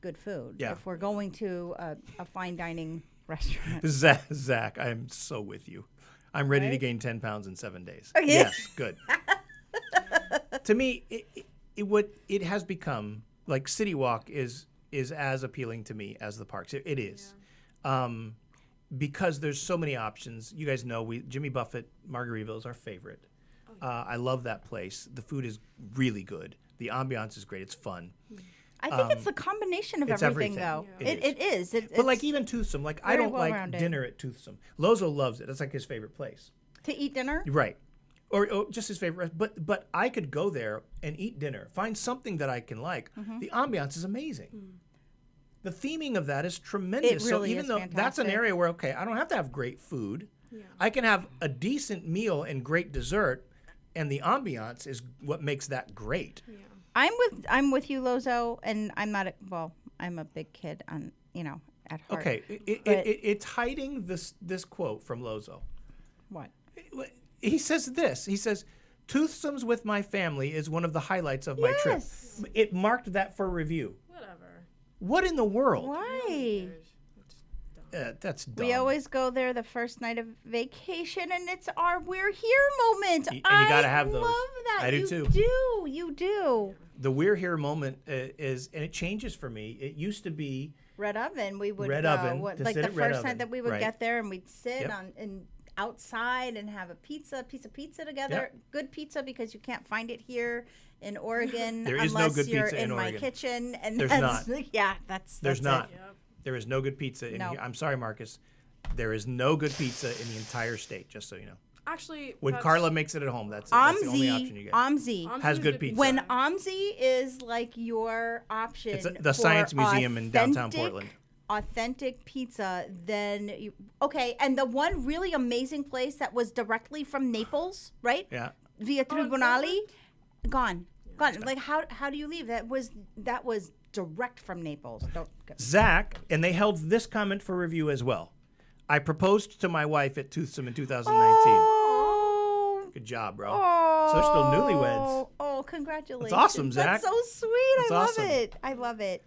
good food. Yeah. If we're going to a fine dining restaurant. Zach, I'm so with you. I'm ready to Right? gain 10 pounds in 7 days. Okay. Yes, good. To me, it has become like City Walk is as appealing to me as the parks. It is. Because there's so many options. You guys know Jimmy Buffett Margaritaville is our favorite. I love that place. The food is really good. The ambiance is great. It's fun. I think it's the combination of it's everything, everything. though. Yeah. It is. But like even Toothsome, like I very don't like well-rounded. dinner at Toothsome. Lozo loves it. That's like his favorite place. To eat dinner? Right. Or just his favorite. But I could go there and eat dinner. Find something that I can like. Mm-hmm. The ambiance is amazing. The theming of that is tremendous. It really so even is though that's an fantastic. area where I don't have to have great food. I can have a decent meal and great dessert, and the ambiance is what makes that great. Yeah. I'm with you, Lozo, and I'm not. I'm a big kid on at heart. Okay, it's hiding this quote from Lozo. What? He says this. He says, "Toothsomes with my family is one of the highlights of my trip." Yes. It marked that for review. Whatever. What in the world? Why? That's dumb. We always go there the first night of vacation, and it's our "we're here" moment. And you gotta have those. I love that. I do you too. You do. The "we're here" moment is, and it changes for me. It used to be Red Oven. We would Red go, Oven, to like sit the at Red first Oven, night that we would right. get there, and we'd sit Yep. outside and have a piece of pizza together. Yep. Good pizza, because you can't find it here in Oregon There is no unless good you're pizza in my Oregon. kitchen. And There's that's, not. Yeah, that's There's it. not. Yep. There is no good pizza in No. here. I'm sorry, Marcus. There is no good pizza in the entire state. Just so you know. Actually, When that's- Carla makes it at home, that's the only option you get. Omzi. Omzi has is good pizza. When Omzi is like your option, It's the for Science Museum in downtown authentic- Portland. Authentic pizza, then okay. And the one really amazing place that was directly from Naples, right? Yeah. Via Oh, in Tribunali, gone. Like how do you leave? That was direct from Naples. Don't go. Zach, and they held this comment for review as well. I proposed to my wife at Toothsome in 2019. Oh. Good job, bro. Oh, So they're still newlyweds. Oh, congratulations. That's awesome, Zach. That's so sweet. That's I love awesome. it. I love it.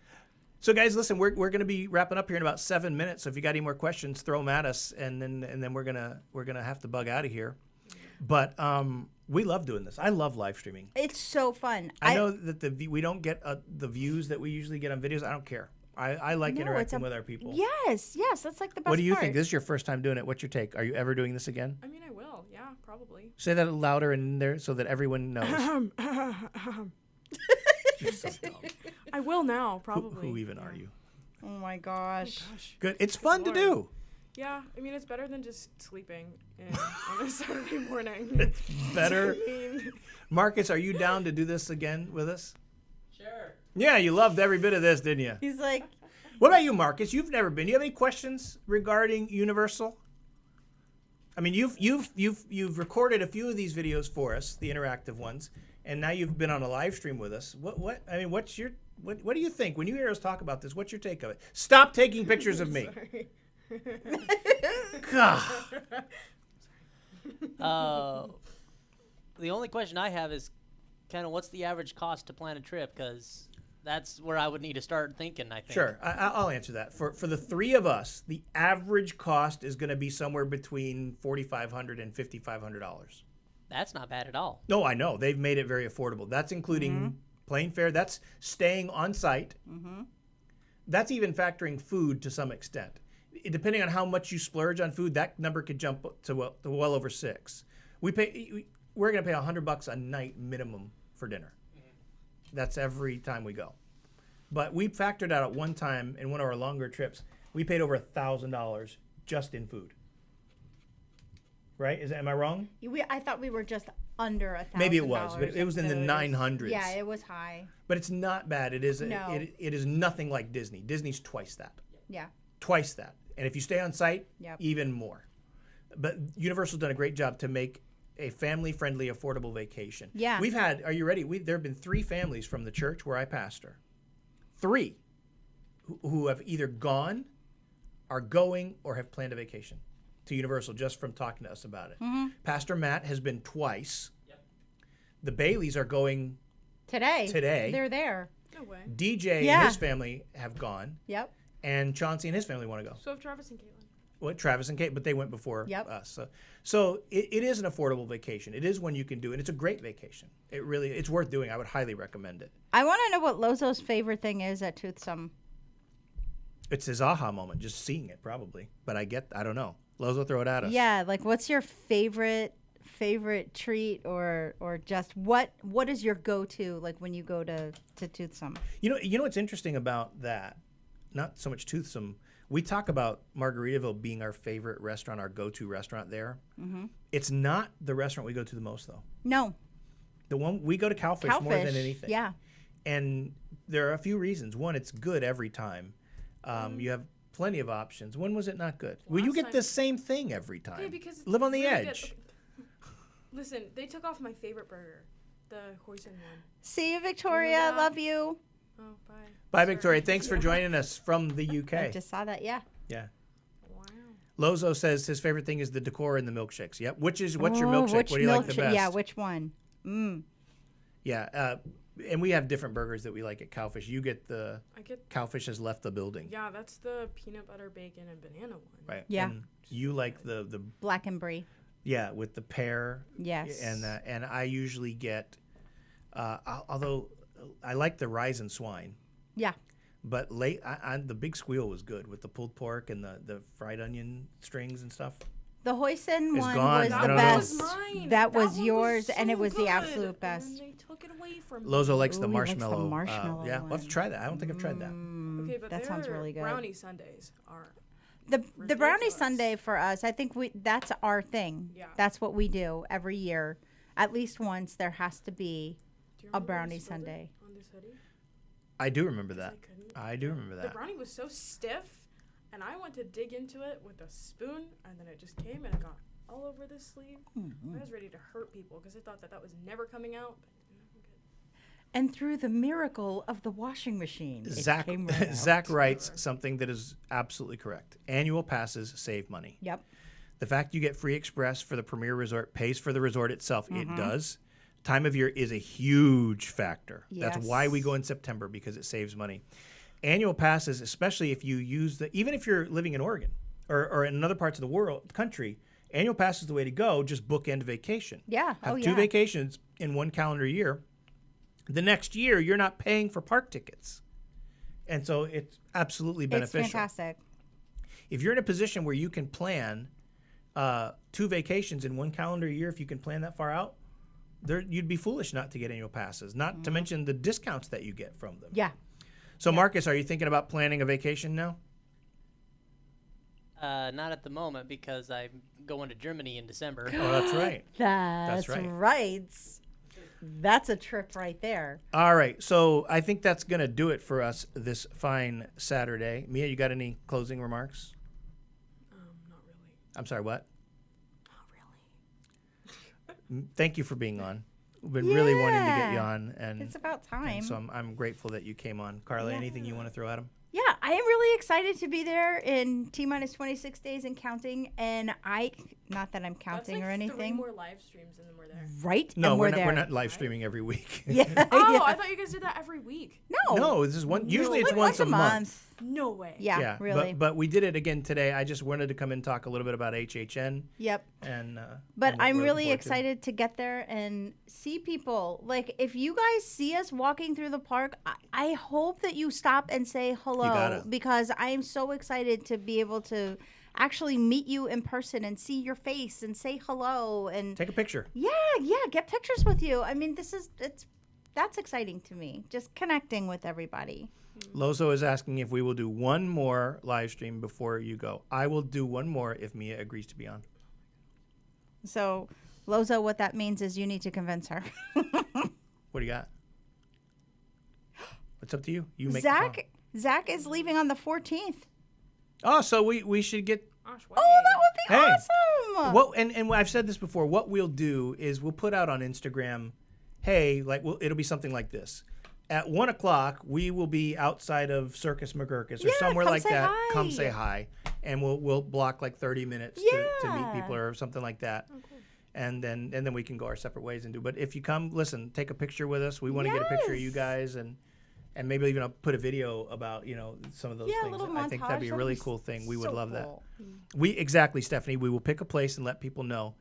So, guys, listen, we're going to be wrapping up here in about 7 minutes. So, if you got any more questions, throw them at us, and then we're gonna have to bug out of here. But we love doing this. I love live streaming. It's so fun. I know that we don't get the views that we usually get on videos. I don't care. I like No, interacting it's with our people. Yes, that's like the best What do you part. think? This is your first time doing it. What's your take? Are you ever doing this again? I mean, I will. Yeah, probably. Say that louder in there so that everyone knows. You're so dumb. I will now, probably. Who even are you? Oh my gosh. Gosh. Good. It's fun to Lord. do. Yeah, I mean, it's better than just sleeping on a Saturday morning. It's better. I mean, Marcus, are you down to do this again with us? Sure. Yeah, you loved every bit of this, didn't you? He's like, What about you, Marcus? You've never been. Do you have any questions regarding Universal? I mean, you've recorded a few of these videos for us, the interactive ones, and now you've been on a live stream with us. What do you think when you hear us talk about this? What's your take of it? Stop taking pictures of me. sorry. God. The only question I have is kind of what's the average cost to plan a trip? Because that's where I would need to start thinking, I think. Sure, I'll answer that. For the three of us, the average cost is going to be somewhere between $4,500 and $5,500. That's not bad at all. No, I know. They've made it very affordable. That's including plane fare. That's staying on site. That's even factoring food to some extent. Depending on how much you splurge on food, that number could jump to well over $6,000. We're going to pay $100 a night minimum for dinner. That's every time we go. But we factored out at one time in one of our longer trips, we paid over $1,000 just in food. Right? Am I wrong? I thought we were just under $1,000. Maybe it was, but it was in the 900s. Yeah, it was high. But it's not bad. It is. No. It is nothing like Disney. Disney's twice that. Yeah. Twice that. And if you stay on site, Yep. even more. But Universal's done a great job to make a family-friendly, affordable vacation. Yeah. We've had. Are you ready? There have been 3 families from the church where I pastor. 3 who have either gone, are going, or have planned a vacation to Universal just from talking to us about it. Pastor Matt has been twice. Yep. The Baileys are going Today. today. They're there. No way. DJ Yeah. and his family have gone, Yep. and Chauncey and his family want to go. So have Travis and Caitlin. Well, Travis and Kate, but they went before Yep. us. So it is an affordable vacation. It is one you can do, and it's a great vacation. It's worth doing. I would highly recommend it. I want to know what Lozo's favorite thing is at Toothsome. It's his aha moment, just seeing it probably. But I don't know. Lozo, throw it at us. Yeah, like what's your favorite favorite treat or just what is your go-to like when you go to Toothsome? You know what's interesting about that? Not so much Toothsome. We talk about Margaritaville being our favorite restaurant, our go-to restaurant there. Mm-hmm. It's not the restaurant we go to the most, though. No. The one we go to Cowfish more than anything. Yeah. And there are a few reasons. One, it's good every time. You have plenty of options. When was it not good? Well, you get the same thing every time. Okay, because it's Live on the really edge. good. Listen, they took off my favorite burger, the hoisin one. See you, Victoria. Love you. Oh, bye. Bye, Victoria. Thanks for joining us from the UK. I just saw that. Yeah. Yeah. Wow. Lozo says his favorite thing is the decor and the milkshakes. Yep. What's your milkshake? What do you like the best? Yeah, which one? Yeah. And we have different burgers that we like at Cowfish. You get I get Cowfish has left the building. Yeah, that's the peanut butter bacon and banana one. Right. Yeah. And you like the Black and brie. yeah, with the pear. Yes. And I usually get although I like the rise and swine. Yeah. But the big squeal was good with the pulled pork and the fried onion strings and stuff. The hoisin It's one gone. was I the don't know. best. That was mine. That was one yours, so and it was the good. absolute best. And then they took it away from me. Lozo likes the Ooh, he likes the marshmallow. marshmallow Yeah, we'll have to one. try that. I don't think I've tried that. Okay, but that sounds their really good. brownie sundaes are The brownie ridiculous. sundae for us, I think that's our thing. Yeah. That's what we do every year. At least once there has to be Do you a remember when I brownie spilled it sundae. on this hoodie? I do remember 'Cause that. I couldn't. I do remember The that. brownie was so stiff, and I went to dig into it with a spoon, and then it just came and it got all over this sleeve. I was ready to hurt people because I thought that was never coming out. But, I'm good. And through the miracle of the washing machine, it Zach came right out. Zach writes something that is absolutely correct. Annual passes save money. Yep. The fact you get free express for the premier resort pays for the resort itself. It does. Time of year is a huge factor. That's why we Yes. go in September, because it saves money. Annual passes, especially if you use even if you're living in Oregon or in other parts of the country, annual pass is the way to go. Just bookend vacation. Yeah. Have Oh, two yeah. vacations in one calendar year. The next year, you're not paying for park tickets. And so it's absolutely beneficial. It's fantastic. If you're in a position where you can plan 2 vacations in one calendar year, if you can plan that far out, you'd be foolish not to get annual passes, not to mention the discounts that you get from them. Yeah. So, Marcus, are you thinking about planning a vacation now? Not at the moment because I'm going to Germany in December. Oh, that's right. That's right. right. That's a trip right there. All right. So I think that's going to do it for us this fine Saturday. Mia, you got any closing remarks? Not really. I'm sorry, what? Not really. Thank you for being on. We've been really wanting to get you Yeah. on. And It's about time. And so I'm grateful that you came on. Carla, anything you want to throw at him? Yeah, I am really excited to be there in T-minus 26 days and counting. And not that I'm That's counting like or 3 anything. more live streams and then we're there. Right? No, and we're there. not live streaming every week. Yeah. Oh, yeah. I thought you guys did that every week. No. No, this is one. Usually it's Like once a month. No way. Yeah, really. But we did it again today. I just wanted to come and talk a little bit about HHN. Yep. And But and what I'm we're really looking forward to. excited to get there and see people. Like, if you guys see us walking through the park, I hope that you stop and say hello, gotta. because I am so excited to be able to actually meet you in person and see your face and say hello and Take a picture. yeah, get pictures with you. I mean, that's exciting to me. Just connecting with everybody. Lozo is asking if we will do one more live stream before you go. I will do one more if Mia agrees to be on. So, Lozo, what that means is you need to convince her. What do you got? It's up to you. You make the call. Zach is leaving on the 14th. Oh, so we should get. Gosh, Oh, that would be Hey. awesome. Well, and I've said this before. What we'll do is we'll put out on Instagram, hey, it'll be something like this. At 1 o'clock, we will be outside of Circus McGurkus or Yeah, somewhere come like say that. hi. Come say hi, and we'll block like 30 minutes to Yeah. meet people or something like that. Oh, cool. And then we can go our separate ways and do. But if you come, listen, take a picture with us. We want to get a picture of you Yes. guys and maybe even put a video about some of those Yeah, a things. little I think that'd be a montage. really That'd be cool thing. We would so love that. cool. Exactly, Stephanie. We will pick a place and let people know.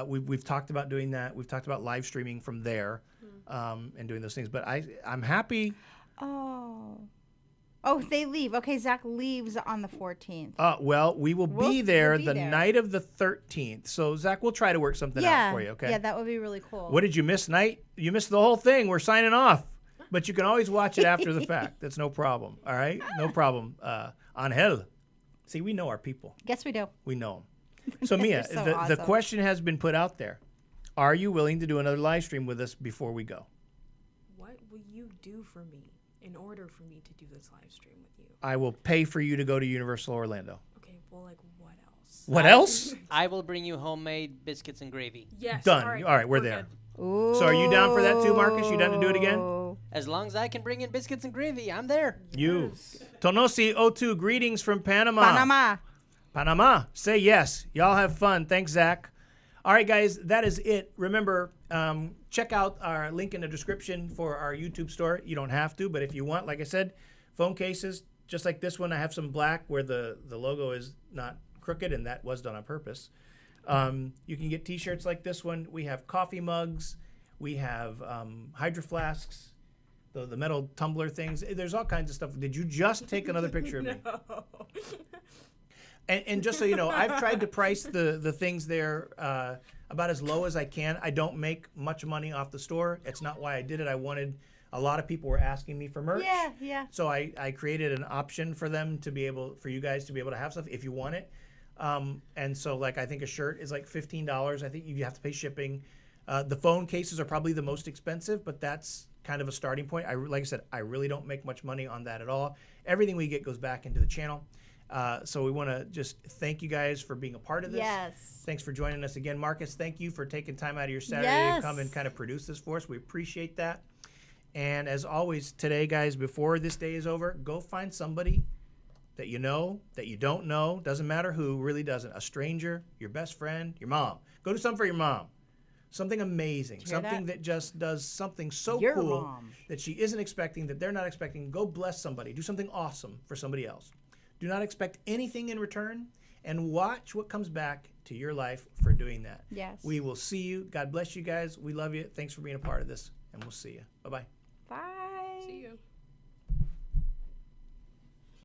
We've talked about doing that. We've talked about live streaming from there and doing those things. But I'm happy. Oh. Oh, they leave. Okay, Zach leaves on the 14th. Well, we will We'll be there be the there. night of the 13th. So, Zach, we'll try to work something out for you, okay? Yeah, that would be really cool. What did you miss, Night? You missed the whole thing. We're signing off. But you can always watch it after the fact. That's no problem, all right? No problem. Angel. See, we know our people. Yes, we do. We know them. So, Mia, so the awesome. question has been put out there. Are you willing to do another live stream with us before we go? What will you do for me in order for me to do this live stream with you? I will pay for you to go to Universal Orlando. Okay, well, like, what else? What else? I will bring you homemade biscuits and gravy. Yes. Done. All right, All right, we're there. good. Ooh. So are you down for that too, Marcus? You down to do it again? As long as I can bring in biscuits and gravy, I'm there. You. Tonosi O2, greetings from Panama. Panama. Panama. Say yes. Y'all have fun. Thanks, Zach. All right, guys, that is it. Remember, check out our link in the description for our YouTube store. You don't have to, but if you want, like I said, phone cases, just like this one, I have some black where the logo is not crooked, and that was done on purpose. You can get T-shirts like this one. We have coffee mugs. We have hydro flasks, the metal tumbler things. There's all kinds of stuff. Did you just take another picture of me? No. And just so you know, I've tried to price the things there about as low as I can. I don't make much money off the store. It's not why I did it. I wanted, a lot of people were asking me for merch. Yeah, yeah. So I created an option for them to be able, for you guys to be able to have stuff if you want it. And so like I think a shirt is like $15. I think you have to pay shipping. The phone cases are probably the most expensive, but that's kind of a starting point. Like I said, I really don't make much money on that at all. Everything we get goes back into the channel. So we want to just thank you guys for being a part of this. Yes. Thanks for joining us again. Marcus, thank you for taking time out of your Saturday to come and kind of produce this for us. We appreciate that. And as always, today, guys, before this day is over, go find somebody that you know, that you don't know, doesn't matter who, really doesn't. A stranger, your best friend, your mom. Go do something for your mom. Something amazing. Did you hear Something that? that just does something so Your cool mom. that she isn't expecting, that they're not expecting. Go bless somebody. Do something awesome for somebody else. Do not expect anything in return, and watch what comes back to your life for doing that. Yes. We will see you. God bless you guys. We love you. Thanks for being a part of this, and we'll see you. Bye-bye. Bye.